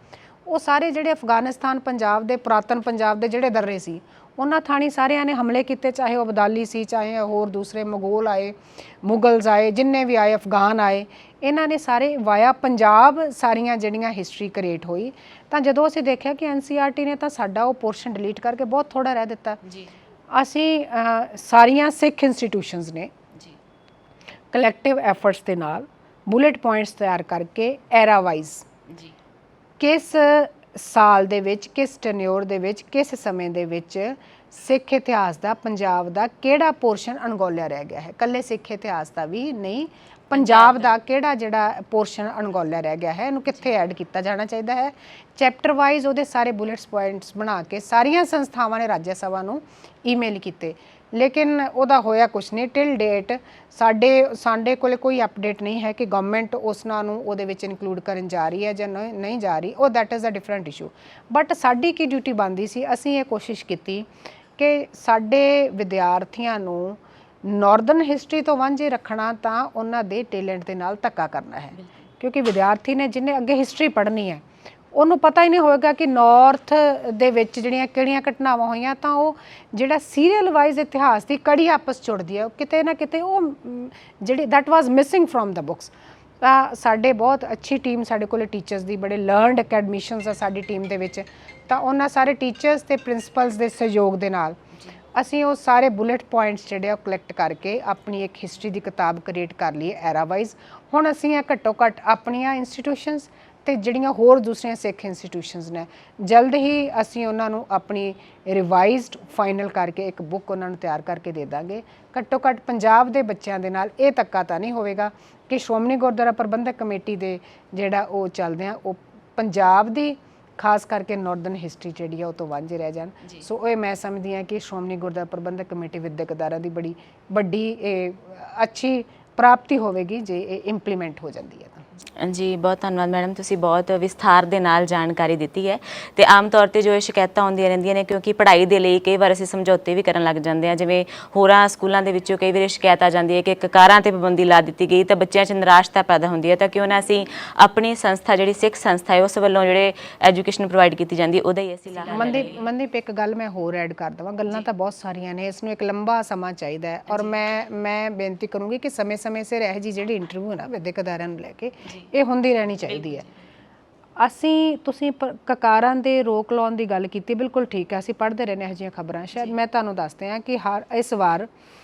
ਉਹ ਸਾਰੇ ਜਿਹੜੇ ਅਫਗਾਨਿਸਤਾਨ ਪੰਜਾਬ ਦੇ ਪੁਰਾਤਨ ਪੰਜਾਬ ਦੇ ਜਿਹੜੇ ਦਰਰੇ ਸੀ ਉਹਨਾਂ ਥਾਣੀ ਸਾਰਿਆਂ ਨੇ ਹਮਲੇ ਕੀਤੇ, ਚਾਹੇ ਉਹ ਅਬਦਾਲੀ ਸੀ, ਚਾਹੇ ਹੋਰ ਦੂਸਰੇ ਮੁਗਲਸ ਆਏ, ਜਿੰਨੇ ਵੀ ਆਏ, ਅਫਗਾਨ ਆਏ, ਇਹਨਾਂ ਨੇ ਸਾਰੇ ਵਾਇਆ ਪੰਜਾਬ ਸਾਰੀਆਂ ਜਿਹੜੀਆਂ ਹਿਸਟਰੀ ਕ੍ਰੀਏਟ ਹੋਈ। ਤਾਂ ਜਦੋਂ ਅਸੀਂ ਦੇਖਿਆ ਕਿ NCERT ਨੇ ਤਾਂ ਸਾਡਾ ਉਹ ਪੋਰਸ਼ਨ ਡਿਲੀਟ ਕਰਕੇ ਬਹੁਤ ਥੋੜਾ ਰਹਿ ਦਿੱਤਾ। ਅਸੀਂ ਸਾਰੀਆਂ ਸਿੱਖ ਇੰਸਟੀਟਿਊਸ਼ਨਸ ਨੇ ਕਲੈਕਟਿਵ ਐਫਰਟਸ ਦੇ ਨਾਲ ਬੁਲੇਟ ਪੁਆਇੰਟਸ ਤਿਆਰ ਕਰਕੇ ਐਰਾ ਵਾਈਜ਼ ਕਿਸ ਸਾਲ ਦੇ ਵਿੱਚ, ਕਿਸ ਟੈਨਿਓਰ ਦੇ ਵਿੱਚ, ਕਿਸ ਸਮੇਂ ਦੇ ਵਿੱਚ ਸਿੱਖ ਇਤਿਹਾਸ ਦਾ ਪੰਜਾਬ ਦਾ ਕਿਹੜਾ ਪੋਰਸ਼ਨ ਅਣਗੌਲਿਆ ਰਹਿ ਗਿਆ ਹੈ। ਇਕੱਲੇ ਸਿੱਖ ਇਤਿਹਾਸ ਦਾ ਵੀ ਨਹੀਂ, ਪੰਜਾਬ ਦਾ ਕਿਹੜਾ ਜਿਹੜਾ ਪੋਰਸ਼ਨ ਅਣਗੌਲਿਆ ਰਹਿ ਗਿਆ ਹੈ, ਇਹਨੂੰ ਕਿੱਥੇ ਐਡ ਕੀਤਾ ਜਾਣਾ ਚਾਹੀਦਾ ਹੈ। ਚੈਪਟਰ ਵਾਈਜ਼ ਉਹਦੇ ਸਾਰੇ ਬੁਲੇਟਸ ਪੁਆਇੰਟਸ ਬਣਾ ਕੇ ਸਾਰੀਆਂ ਸੰਸਥਾਵਾਂ ਨੇ ਰਾਜ ਸਭਾ ਨੂੰ ਈਮੇਲ ਕੀਤੇ, ਲੇਕਿਨ ਉਹਦਾ ਹੋਇਆ ਕੁਛ ਨਹੀਂ। ਟਿਲ ਡੇਟ ਸਾਡੇ ਕੋਲ ਕੋਈ ਅਪਡੇਟ ਨਹੀਂ ਹੈ ਕਿ ਗਵਰਨਮੈਂਟ ਉਸਨਾਂ ਨੂੰ ਉਹਦੇ ਵਿੱਚ ਇਨਕਲੂਡ ਕਰਨ ਜਾ ਰਹੀ ਹੈ ਜਾਂ ਨਹੀਂ ਜਾ ਰਹੀ। ਉਹ that is a different issue. But ਸਾਡੀ ਕੀ ਡਿਊਟੀ ਬਣਦੀ ਸੀ, ਅਸੀਂ ਇਹ ਕੋਸ਼ਿਸ਼ ਕੀਤੀ ਕਿ ਸਾਡੇ ਵਿਦਿਆਰਥੀਆਂ ਨੂੰ ਨਾਰਦਰਨ ਹਿਸਟਰੀ ਤੋਂ ਵਾਂਝੇ ਰੱਖਣਾ ਤਾਂ ਉਹਨਾਂ ਦੇ ਟੈਲੈਂਟ ਦੇ ਨਾਲ ਧੱਕਾ ਕਰਨਾ ਹੈ, ਕਿਉਂਕਿ ਵਿਦਿਆਰਥੀ ਨੇ ਜਿਹਨੇ ਅੱਗੇ ਹਿਸਟਰੀ ਪੜ੍ਹਨੀ ਹੈ ਉਹਨੂੰ ਪਤਾ ਹੀ ਨਹੀਂ ਹੋਏਗਾ ਕਿ ਨਾਰਥ ਦੇ ਵਿੱਚ ਜਿਹੜੀਆਂ ਕਿਹੜੀਆਂ ਘਟਨਾਵਾਂ ਹੋਈਆਂ, ਤਾਂ ਉਹ ਜਿਹੜਾ ਸੀਰੀਅਲ ਵਾਈਜ਼ ਇਤਿਹਾਸ ਦੀ ਕੜੀ ਆਪਸ ਜੁੜਦੀ ਹੈ, ਕਿਤੇ ਨਾ ਕਿਤੇ ਉਹ ਜਿਹੜੀ that was missing from the books. ਤਾਂ ਸਾਡੇ ਬਹੁਤ ਅੱਛੀ ਟੀਮ, ਸਾਡੇ ਕੋਲ ਟੀਚਰਸ ਦੀ ਬੜੇ ਲਰਨਡ ਅਕੈਡਮਿਸ਼ੀਅਨਸ ਆ ਸਾਡੀ ਟੀਮ ਦੇ ਵਿੱਚ, ਤਾਂ ਉਹਨਾਂ ਸਾਰੇ ਟੀਚਰਸ ਤੇ ਪ੍ਰਿੰਸੀਪਲਸ ਦੇ ਸਹਿਯੋਗ ਦੇ ਨਾਲ ਅਸੀਂ ਉਹ ਸਾਰੇ ਬੁਲੇਟ ਪੁਆਇੰਟਸ ਜਿਹੜੇ ਆ ਕਲੈਕਟ ਕਰਕੇ ਆਪਣੀ ਇੱਕ ਹਿਸਟਰੀ ਦੀ ਕਿਤਾਬ ਕ੍ਰੀਏਟ ਕਰ ਲਈ ਐਰਾ ਵਾਈਜ਼। ਹੁਣ ਅਸੀਂ ਇਹ ਘੱਟੋ ਘੱਟ ਆਪਣੀਆਂ ਇੰਸਟੀਟਿਊਸ਼ਨਸ ਤੇ ਜਿਹੜੀਆਂ ਹੋਰ ਦੂਸਰੀਆਂ ਸਿੱਖ ਇੰਸਟੀਟਿਊਸ਼ਨਸ ਨੇ, ਜਲਦ ਹੀ ਅਸੀਂ ਉਹਨਾਂ ਨੂੰ ਆਪਣੀ ਰਿਵਾਈਜ਼ਡ ਫਾਈਨਲ ਕਰਕੇ ਇੱਕ ਬੁੱਕ ਉਹਨਾਂ ਨੂੰ ਤਿਆਰ ਕਰਕੇ ਦੇ ਦਾਂਗੇ। ਘੱਟੋ ਘੱਟ ਪੰਜਾਬ ਦੇ ਬੱਚਿਆਂ ਦੇ ਨਾਲ ਇਹ ਧੱਕਾ ਤਾਂ ਨਹੀਂ ਹੋਵੇਗਾ ਕਿ ਸ਼੍ਰੋਮਣੀ ਗੁਰਦੁਆਰਾ ਪ੍ਰਬੰਧਕ ਕਮੇਟੀ ਦੇ ਜਿਹੜਾ ਉਹ ਚੱਲਦੇ ਆ ਉਹ ਪੰਜਾਬ ਦੀ ਖਾਸ ਕਰਕੇ ਨਾਰਦਰਨ ਹਿਸਟਰੀ ਜਿਹੜੀ ਆ ਉਹ ਤੋਂ ਵਾਂਝੇ ਰਹਿ ਜਾਣ। ਸੋ ਇਹ ਮੈਂ ਸਮਝਦੀ ਹਾਂ ਕਿ ਸ਼੍ਰੋਮਣੀ ਗੁਰਦੁਆਰਾ ਪ੍ਰਬੰਧਕ ਕਮੇਟੀ ਵਿਦਿਅਕ ਅਦਾਰਿਆਂ ਦੀ ਬੜੀ ਵੱਡੀ ਇਹ ਅੱਛੀ ਪ੍ਰਾਪਤੀ ਹੋਵੇਗੀ ਜੇ ਇਹ ਇੰਪਲੀਮੈਂਟ ਹੋ ਜਾਂਦੀ ਹੈ। ਜੀ ਬਹੁਤ ਧੰਨਵਾਦ ਮੈਡਮ, ਤੁਸੀਂ ਬਹੁਤ ਵਿਸਥਾਰ ਦੇ ਨਾਲ ਜਾਣਕਾਰੀ ਦਿੱਤੀ ਹੈ। ਤੇ ਆਮ ਤੌਰ ਤੇ ਜੋ ਇਹ ਸ਼ਿਕਾਇਤਾਂ ਆਉਂਦੀਆਂ ਰਹਿੰਦੀਆਂ ਨੇ, ਕਿਉਂਕਿ ਪੜ੍ਹਾਈ ਦੇ ਲਈ ਕਈ ਵਾਰ ਅਸੀਂ ਸਮਝੌਤੇ ਵੀ ਕਰਨ ਲੱਗ ਜਾਂਦੇ ਹਾਂ, ਜਿਵੇਂ ਹੋਰਾਂ ਸਕੂਲਾਂ ਦੇ ਵਿੱਚੋਂ ਕਈ ਵਾਰ ਸ਼ਿਕਾਇਤ ਆ ਜਾਂਦੀ ਹੈ ਕਿ ਕਾਰਾਂ ਤੇ ਪਾਬੰਦੀ ਲਾ ਦਿੱਤੀ ਗਈ ਤਾਂ ਬੱਚਿਆਂ 'ਚ ਨਿਰਾਸ਼ਤਾ ਪੈਦਾ ਹੁੰਦੀ ਹੈ। ਤਾਂ ਕਿਉਂ ਨਾ ਅਸੀਂ ਆਪਣੀ ਸੰਸਥਾ ਜਿਹੜੀ ਸਿੱਖ ਸੰਸਥਾ ਹੈ ਉਸ ਵੱਲੋਂ ਜਿਹੜੇ ਐਜੂਕੇਸ਼ਨ ਪ੍ਰੋਵਾਈਡ ਕੀਤੀ ਜਾਂਦੀ ਉਹਦਾ ਹੀ ਅਸੀਂ ਲਾਹਾ। ਮਨਦੀਪ ਇੱਕ ਗੱਲ ਮੈਂ ਹੋਰ ਐਡ ਕਰ ਦੇਵਾਂ, ਗੱਲਾਂ ਤਾਂ ਬਹੁਤ ਸਾਰੀਆਂ ਨੇ, ਇਸ ਨੂੰ ਇੱਕ ਲੰਬਾ ਸਮਾਂ ਚਾਹੀਦਾ ਹੈ। ਔਰ ਮੈਂ ਬੇਨਤੀ ਕਰੂੰਗੀ ਕਿ ਸਮੇਂ-ਸਮੇਂ ਸਿਰ ਇਹ ਜਿਹੀ ਜਿਹੜੀ ਇੰਟਰਵਿਊ ਹੈ ਨਾ ਵਿਦਿਅਕ ਅਦਾਰਿਆਂ ਨੂੰ ਲੈ ਕੇ ਇਹ ਹੁੰਦੀ ਰਹਿਣੀ ਚਾਹੀਦੀ ਹੈ। ਤੁਸੀਂ ਕਕਾਰਾਂ ਦੇ ਰੋਕ ਲਾਉਣ ਦੀ ਗੱਲ ਕੀਤੀ, ਬਿਲਕੁਲ ਠੀਕ ਹੈ, ਅਸੀਂ ਪੜ੍ਹਦੇ ਰਹਿੰਦੇ ਇਹੋ ਜਿਹੀਆਂ ਖਬਰਾਂ। ਸ਼ਾਇਦ ਮੈਂ ਤੁਹਾਨੂੰ ਦੱਸਦੇ ਹਾਂ ਕਿ ਇਸ ਵਾਰ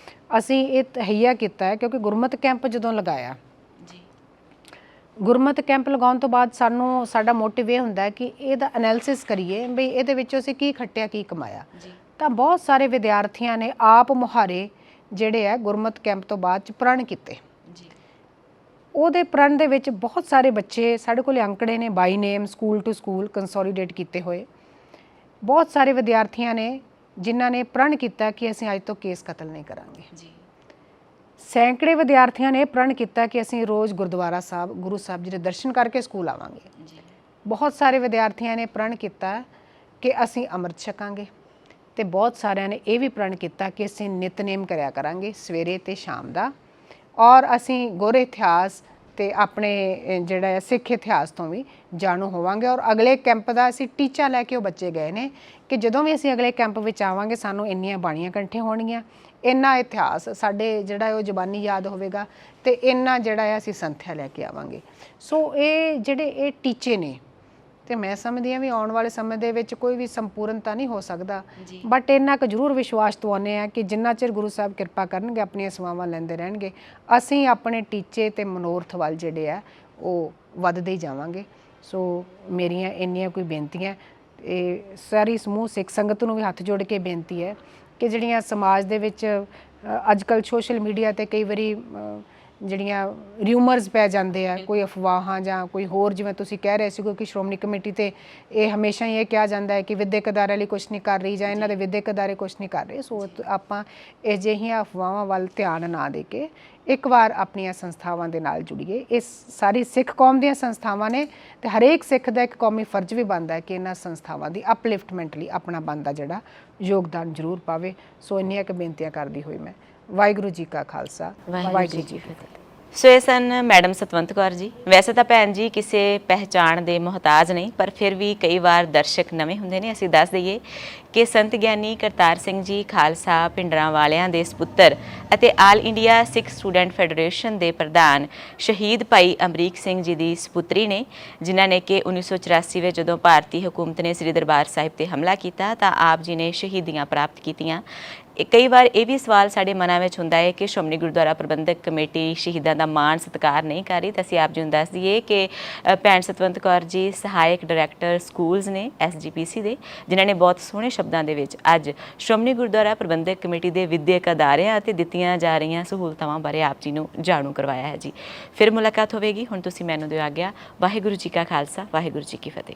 ਅਸੀਂ ਇਹ ਤਹਈਆ ਕੀਤਾ ਹੈ ਕਿਉਂਕਿ ਗੁਰਮਤ ਕੈਂਪ ਜਦੋਂ ਲਗਾਇਆ, ਗੁਰਮਤ ਕੈਂਪ ਲਗਾਉਣ ਤੋਂ ਬਾਅਦ ਸਾਡਾ ਮੋਟਿਵ ਇਹ ਹੁੰਦਾ ਹੈ ਕਿ ਇਹਦਾ ਐਨਾਲਿਸਿਸ ਕਰੀਏ ਵੀ ਇਹਦੇ ਵਿੱਚੋਂ ਅਸੀਂ ਕੀ ਖੱਟਿਆ, ਕੀ ਕਮਾਇਆ। ਤਾਂ ਬਹੁਤ ਸਾਰੇ ਵਿਦਿਆਰਥੀਆਂ ਨੇ ਆਪ ਮੁਹਾਰੇ ਜਿਹੜੇ ਹੈ ਗੁਰਮਤ ਕੈਂਪ ਤੋਂ ਬਾਅਦ 'ਚ ਪ੍ਰਣ ਕੀਤੇ। ਉਹਦੇ ਪ੍ਰਣ ਦੇ ਵਿੱਚ ਬਹੁਤ ਸਾਰੇ ਬੱਚੇ ਸਾਡੇ ਕੋਲ ਅੰਕੜੇ ਨੇ ਬਾਈ ਨੇਮ, ਸਕੂਲ ਟੂ ਸਕੂਲ ਕੰਸੋਲੀਡੇਟ ਕੀਤੇ ਹੋਏ। ਬਹੁਤ ਸਾਰੇ ਵਿਦਿਆਰਥੀਆਂ ਨੇ ਜਿਨ੍ਹਾਂ ਨੇ ਪ੍ਰਣ ਕੀਤਾ ਕਿ ਅਸੀਂ ਅੱਜ ਤੋਂ ਕੇਸ ਕਤਲ ਨਹੀਂ ਕਰਾਂਗੇ। ਸੈਂਕੜੇ ਵਿਦਿਆਰਥੀਆਂ ਨੇ ਪ੍ਰਣ ਕੀਤਾ ਕਿ ਅਸੀਂ ਰੋਜ਼ ਗੁਰਦੁਆਰਾ ਸਾਹਿਬ, ਗੁਰੂ ਸਾਹਿਬ ਜੀ ਦੇ ਦਰਸ਼ਨ ਕਰਕੇ ਸਕੂਲ ਆਵਾਂਗੇ। ਬਹੁਤ ਸਾਰੇ ਵਿਦਿਆਰਥੀਆਂ ਨੇ ਪ੍ਰਣ ਕੀਤਾ ਕਿ ਅਸੀਂ ਅੰਮ੍ਰਿਤ ਛਕਾਂਗੇ, ਤੇ ਬਹੁਤ ਸਾਰਿਆਂ ਨੇ ਇਹ ਵੀ ਪ੍ਰਣ ਕੀਤਾ ਕਿ ਅਸੀਂ ਨਿਤਨੇਮ ਕਰਿਆ ਕਰਾਂਗੇ ਸਵੇਰੇ ਤੇ ਸ਼ਾਮ ਦਾ, ਔਰ ਅਸੀਂ ਗੁਰ ਇਤਿਹਾਸ ਤੇ ਆਪਣੇ ਜਿਹੜਾ ਸਿੱਖ ਇਤਿਹਾਸ ਤੋਂ ਵੀ ਜਾਣੂ ਹੋਵਾਂਗੇ। ਔਰ ਅਗਲੇ ਕੈਂਪ ਦਾ ਅਸੀਂ ਟੀਚਾ ਲੈ ਕੇ ਉਹ ਬੱਚੇ ਗਏ ਨੇ ਕਿ ਜਦੋਂ ਵੀ ਅਸੀਂ ਅਗਲੇ ਕੈਂਪ ਵਿੱਚ ਆਵਾਂਗੇ ਸਾਨੂੰ ਇੰਨੀਆਂ ਬਾਣੀਆਂ ਇਕੱਠੀਆਂ ਹੋਣਗੀਆਂ, ਇੰਨਾ ਇਤਿਹਾਸ ਸਾਡੇ ਜਿਹੜਾ ਉਹ ਜ਼ਬਾਨੀ ਯਾਦ ਹੋਵੇਗਾ, ਤੇ ਇੰਨਾ ਜਿਹੜਾ ਅਸੀਂ ਸੰਥਿਆ ਲੈ ਕੇ ਆਵਾਂਗੇ। ਸੋ ਇਹ ਜਿਹੜੇ ਇਹ ਟੀਚੇ ਨੇ, ਤੇ ਮੈਂ ਸਮਝਦੀ ਹਾਂ ਵੀ ਆਉਣ ਵਾਲੇ ਸਮੇਂ ਦੇ ਵਿੱਚ ਕੋਈ ਵੀ ਸੰਪੂਰਨਤਾ ਨਹੀਂ ਹੋ ਸਕਦਾ, ਬਟ ਇੰਨਾ ਕੁ ਜ਼ਰੂਰ ਵਿਸ਼ਵਾਸ ਦਵਾਉਂਦੇ ਹਾਂ ਕਿ ਜਿੰਨਾ ਚਿਰ ਗੁਰੂ ਸਾਹਿਬ ਕਿਰਪਾ ਕਰਨਗੇ, ਆਪਣੀਆਂ ਸੇਵਾਵਾਂ ਲੈਂਦੇ ਰਹਿਣਗੇ, ਅਸੀਂ ਆਪਣੇ ਟੀਚੇ ਤੇ ਮਨੋਰਥ ਵੱਲ ਜਿਹੜੇ ਆ ਉਹ ਵੱਧਦੇ ਹੀ ਜਾਵਾਂਗੇ। ਸੋ ਮੇਰੀਆਂ ਇੰਨੀਆਂ ਕੋਈ ਬੇਨਤੀਆਂ, ਇਹ ਸਾਰੀ ਸਮੂਹ ਸਿੱਖ ਸੰਗਤ ਨੂੰ ਵੀ ਹੱਥ ਜੋੜ ਕੇ ਬੇਨਤੀ ਹੈ ਕਿ ਜਿਹੜੀਆਂ ਸਮਾਜ ਦੇ ਵਿੱਚ ਅੱਜ ਕੱਲ੍ਹ ਸੋਸ਼ਲ ਮੀਡੀਆ 'ਤੇ ਕਈ ਵਾਰੀ ਜਿਹੜੀਆਂ ਰਿਊਮਰਸ ਪੈ ਜਾਂਦੇ ਆ, ਕੋਈ ਅਫਵਾਹਾਂ ਜਾਂ ਕੋਈ ਹੋਰ, ਜਿਵੇਂ ਤੁਸੀਂ ਕਹਿ ਰਹੇ ਸੀ ਕਿ ਸ਼੍ਰੋਮਣੀ ਕਮੇਟੀ ਤੇ ਇਹ ਹਮੇਸ਼ਾ ਹੀ ਇਹ ਕਿਹਾ ਜਾਂਦਾ ਹੈ ਕਿ ਵਿਦਿਅਕ ਅਦਾਰਿਆਂ ਲਈ ਕੁਝ ਨਹੀਂ ਕਰ ਰਹੀ ਜਾਂ ਇਹਨਾਂ ਦੇ ਵਿਦਿਅਕ ਅਦਾਰੇ ਕੁਝ ਨਹੀਂ ਕਰ ਰਹੇ। ਸੋ ਆਪਾਂ ਇਹ ਜਿਹੀਆਂ ਅਫਵਾਹਾਂ ਵੱਲ ਧਿਆਨ ਨਾ ਦੇ ਕੇ ਇੱਕ ਵਾਰ ਆਪਣੀਆਂ ਸੰਸਥਾਵਾਂ ਦੇ ਨਾਲ ਜੁੜੀਏ। ਇਹ ਸਾਰੀ ਸਿੱਖ ਕੌਮ ਦੀਆਂ ਸੰਸਥਾਵਾਂ ਨੇ ਤੇ ਹਰੇਕ ਸਿੱਖ ਦਾ ਇੱਕ ਕੌਮੀ ਫਰਜ਼ ਵੀ ਬਣਦਾ ਹੈ ਕਿ ਇਹਨਾਂ ਸੰਸਥਾਵਾਂ ਦੀ ਅਪਲਿਫਟਮੈਂਟ ਲਈ ਆਪਣਾ ਬਣਦਾ ਜਿਹੜਾ ਯੋਗਦਾਨ ਜ਼ਰੂਰ ਪਾਵੇ। ਸੋ ਇੰਨੀਆਂ ਕੁ ਬੇਨਤੀਆਂ ਕਰਦੀ ਹੋਈ ਮੈਂ ਵਾਹਿਗੁਰੂ ਜੀ ਕਾ ਖਾਲਸਾ ਵਾਹਿਗੁਰੂ ਜੀ ਕੀ ਫਤਿਹ। ਸੋ ਇਹ ਸਨ ਮੈਡਮ ਸਤਵੰਤ ਕੌਰ ਜੀ। ਵੈਸੇ ਤਾਂ ਭੈਣ ਜੀ ਕਿਸੇ ਪਹਿਚਾਣ ਦੇ ਮੁਹਤਾਜ ਨਹੀਂ, ਪਰ ਫਿਰ ਵੀ ਕਈ ਵਾਰ ਦਰਸ਼ਕ ਨਵੇਂ ਹੁੰਦੇ ਨੇ। ਅਸੀਂ ਦੱਸ ਦਈਏ ਕਿ ਸੰਤ ਗਿਆਨੀ ਕਰਤਾਰ ਸਿੰਘ ਜੀ ਖਾਲਸਾ ਭਿੰਡਰਾਂ ਵਾਲਿਆਂ ਦੇ ਸਪੁੱਤਰ ਅਤੇ ਆਲ ਇੰਡੀਆ ਸਿੱਖ ਸਟੂਡੈਂਟ ਫੈਡਰੇਸ਼ਨ ਦੇ ਪ੍ਰਧਾਨ ਸ਼ਹੀਦ ਭਾਈ ਅਮਰੀਕ ਸਿੰਘ ਜੀ ਦੀ ਸਪੁੱਤਰੀ ਨੇ, ਜਿਨ੍ਹਾਂ ਨੇ ਕਿ 1984 ਵਿੱਚ ਜਦੋਂ ਭਾਰਤੀ ਹਕੂਮਤ ਨੇ ਸ੍ਰੀ ਦਰਬਾਰ ਸਾਹਿਬ ਤੇ ਹਮਲਾ ਕੀਤਾ ਤਾਂ ਆਪ ਜੀ ਨੇ ਸ਼ਹੀਦੀਆਂ ਪ੍ਰਾਪਤ ਕੀਤੀਆਂ। ਕਈ ਵਾਰ ਇਹ ਵੀ ਸਵਾਲ ਸਾਡੇ ਮਨਾਂ ਵਿੱਚ ਹੁੰਦਾ ਹੈ ਕਿ ਸ਼੍ਰੋਮਣੀ ਗੁਰਦੁਆਰਾ ਪ੍ਰਬੰਧਕ ਕਮੇਟੀ ਸ਼ਹੀਦਾਂ ਦਾ ਮਾਣ ਸਤਿਕਾਰ ਨਹੀਂ ਕਰ ਰਹੀ। ਤਾਂ ਅਸੀਂ ਆਪ ਜੀ ਨੂੰ ਦੱਸ ਦਈਏ ਕਿ ਭੈਣ ਸਤਵੰਤ ਕੌਰ ਜੀ ਸਹਾਇਕ ਡਾਇਰੈਕਟਰ ਸਕੂਲਸ ਨੇ SGPC ਦੇ, ਜਿਨ੍ਹਾਂ ਨੇ ਬਹੁਤ ਸੋਹਣੇ ਸ਼ਬਦਾਂ ਦੇ ਵਿੱਚ ਅੱਜ ਸ਼੍ਰੋਮਣੀ ਗੁਰਦੁਆਰਾ ਪ੍ਰਬੰਧਕ ਕਮੇਟੀ ਦੇ ਵਿਦਿਅਕ ਅਦਾਰਿਆਂ ਅਤੇ ਦਿੱਤੀਆਂ ਜਾ ਰਹੀਆਂ ਸਹੂਲਤਾਵਾਂ ਬਾਰੇ ਆਪ ਜੀ ਨੂੰ ਜਾਣੂ ਕਰਵਾਇਆ ਹੈ ਜੀ। ਫਿਰ ਮੁਲਾਕਾਤ ਹੋਵੇਗੀ। ਹੁਣ ਤੁਸੀਂ ਮੈਨੂੰ ਦਿਓ ਆਗਿਆ। ਵਾਹਿਗੁਰੂ ਜੀ ਕਾ ਖਾਲਸਾ ਵਾਹਿਗੁਰੂ ਜੀ ਕੀ ਫਤਿਹ।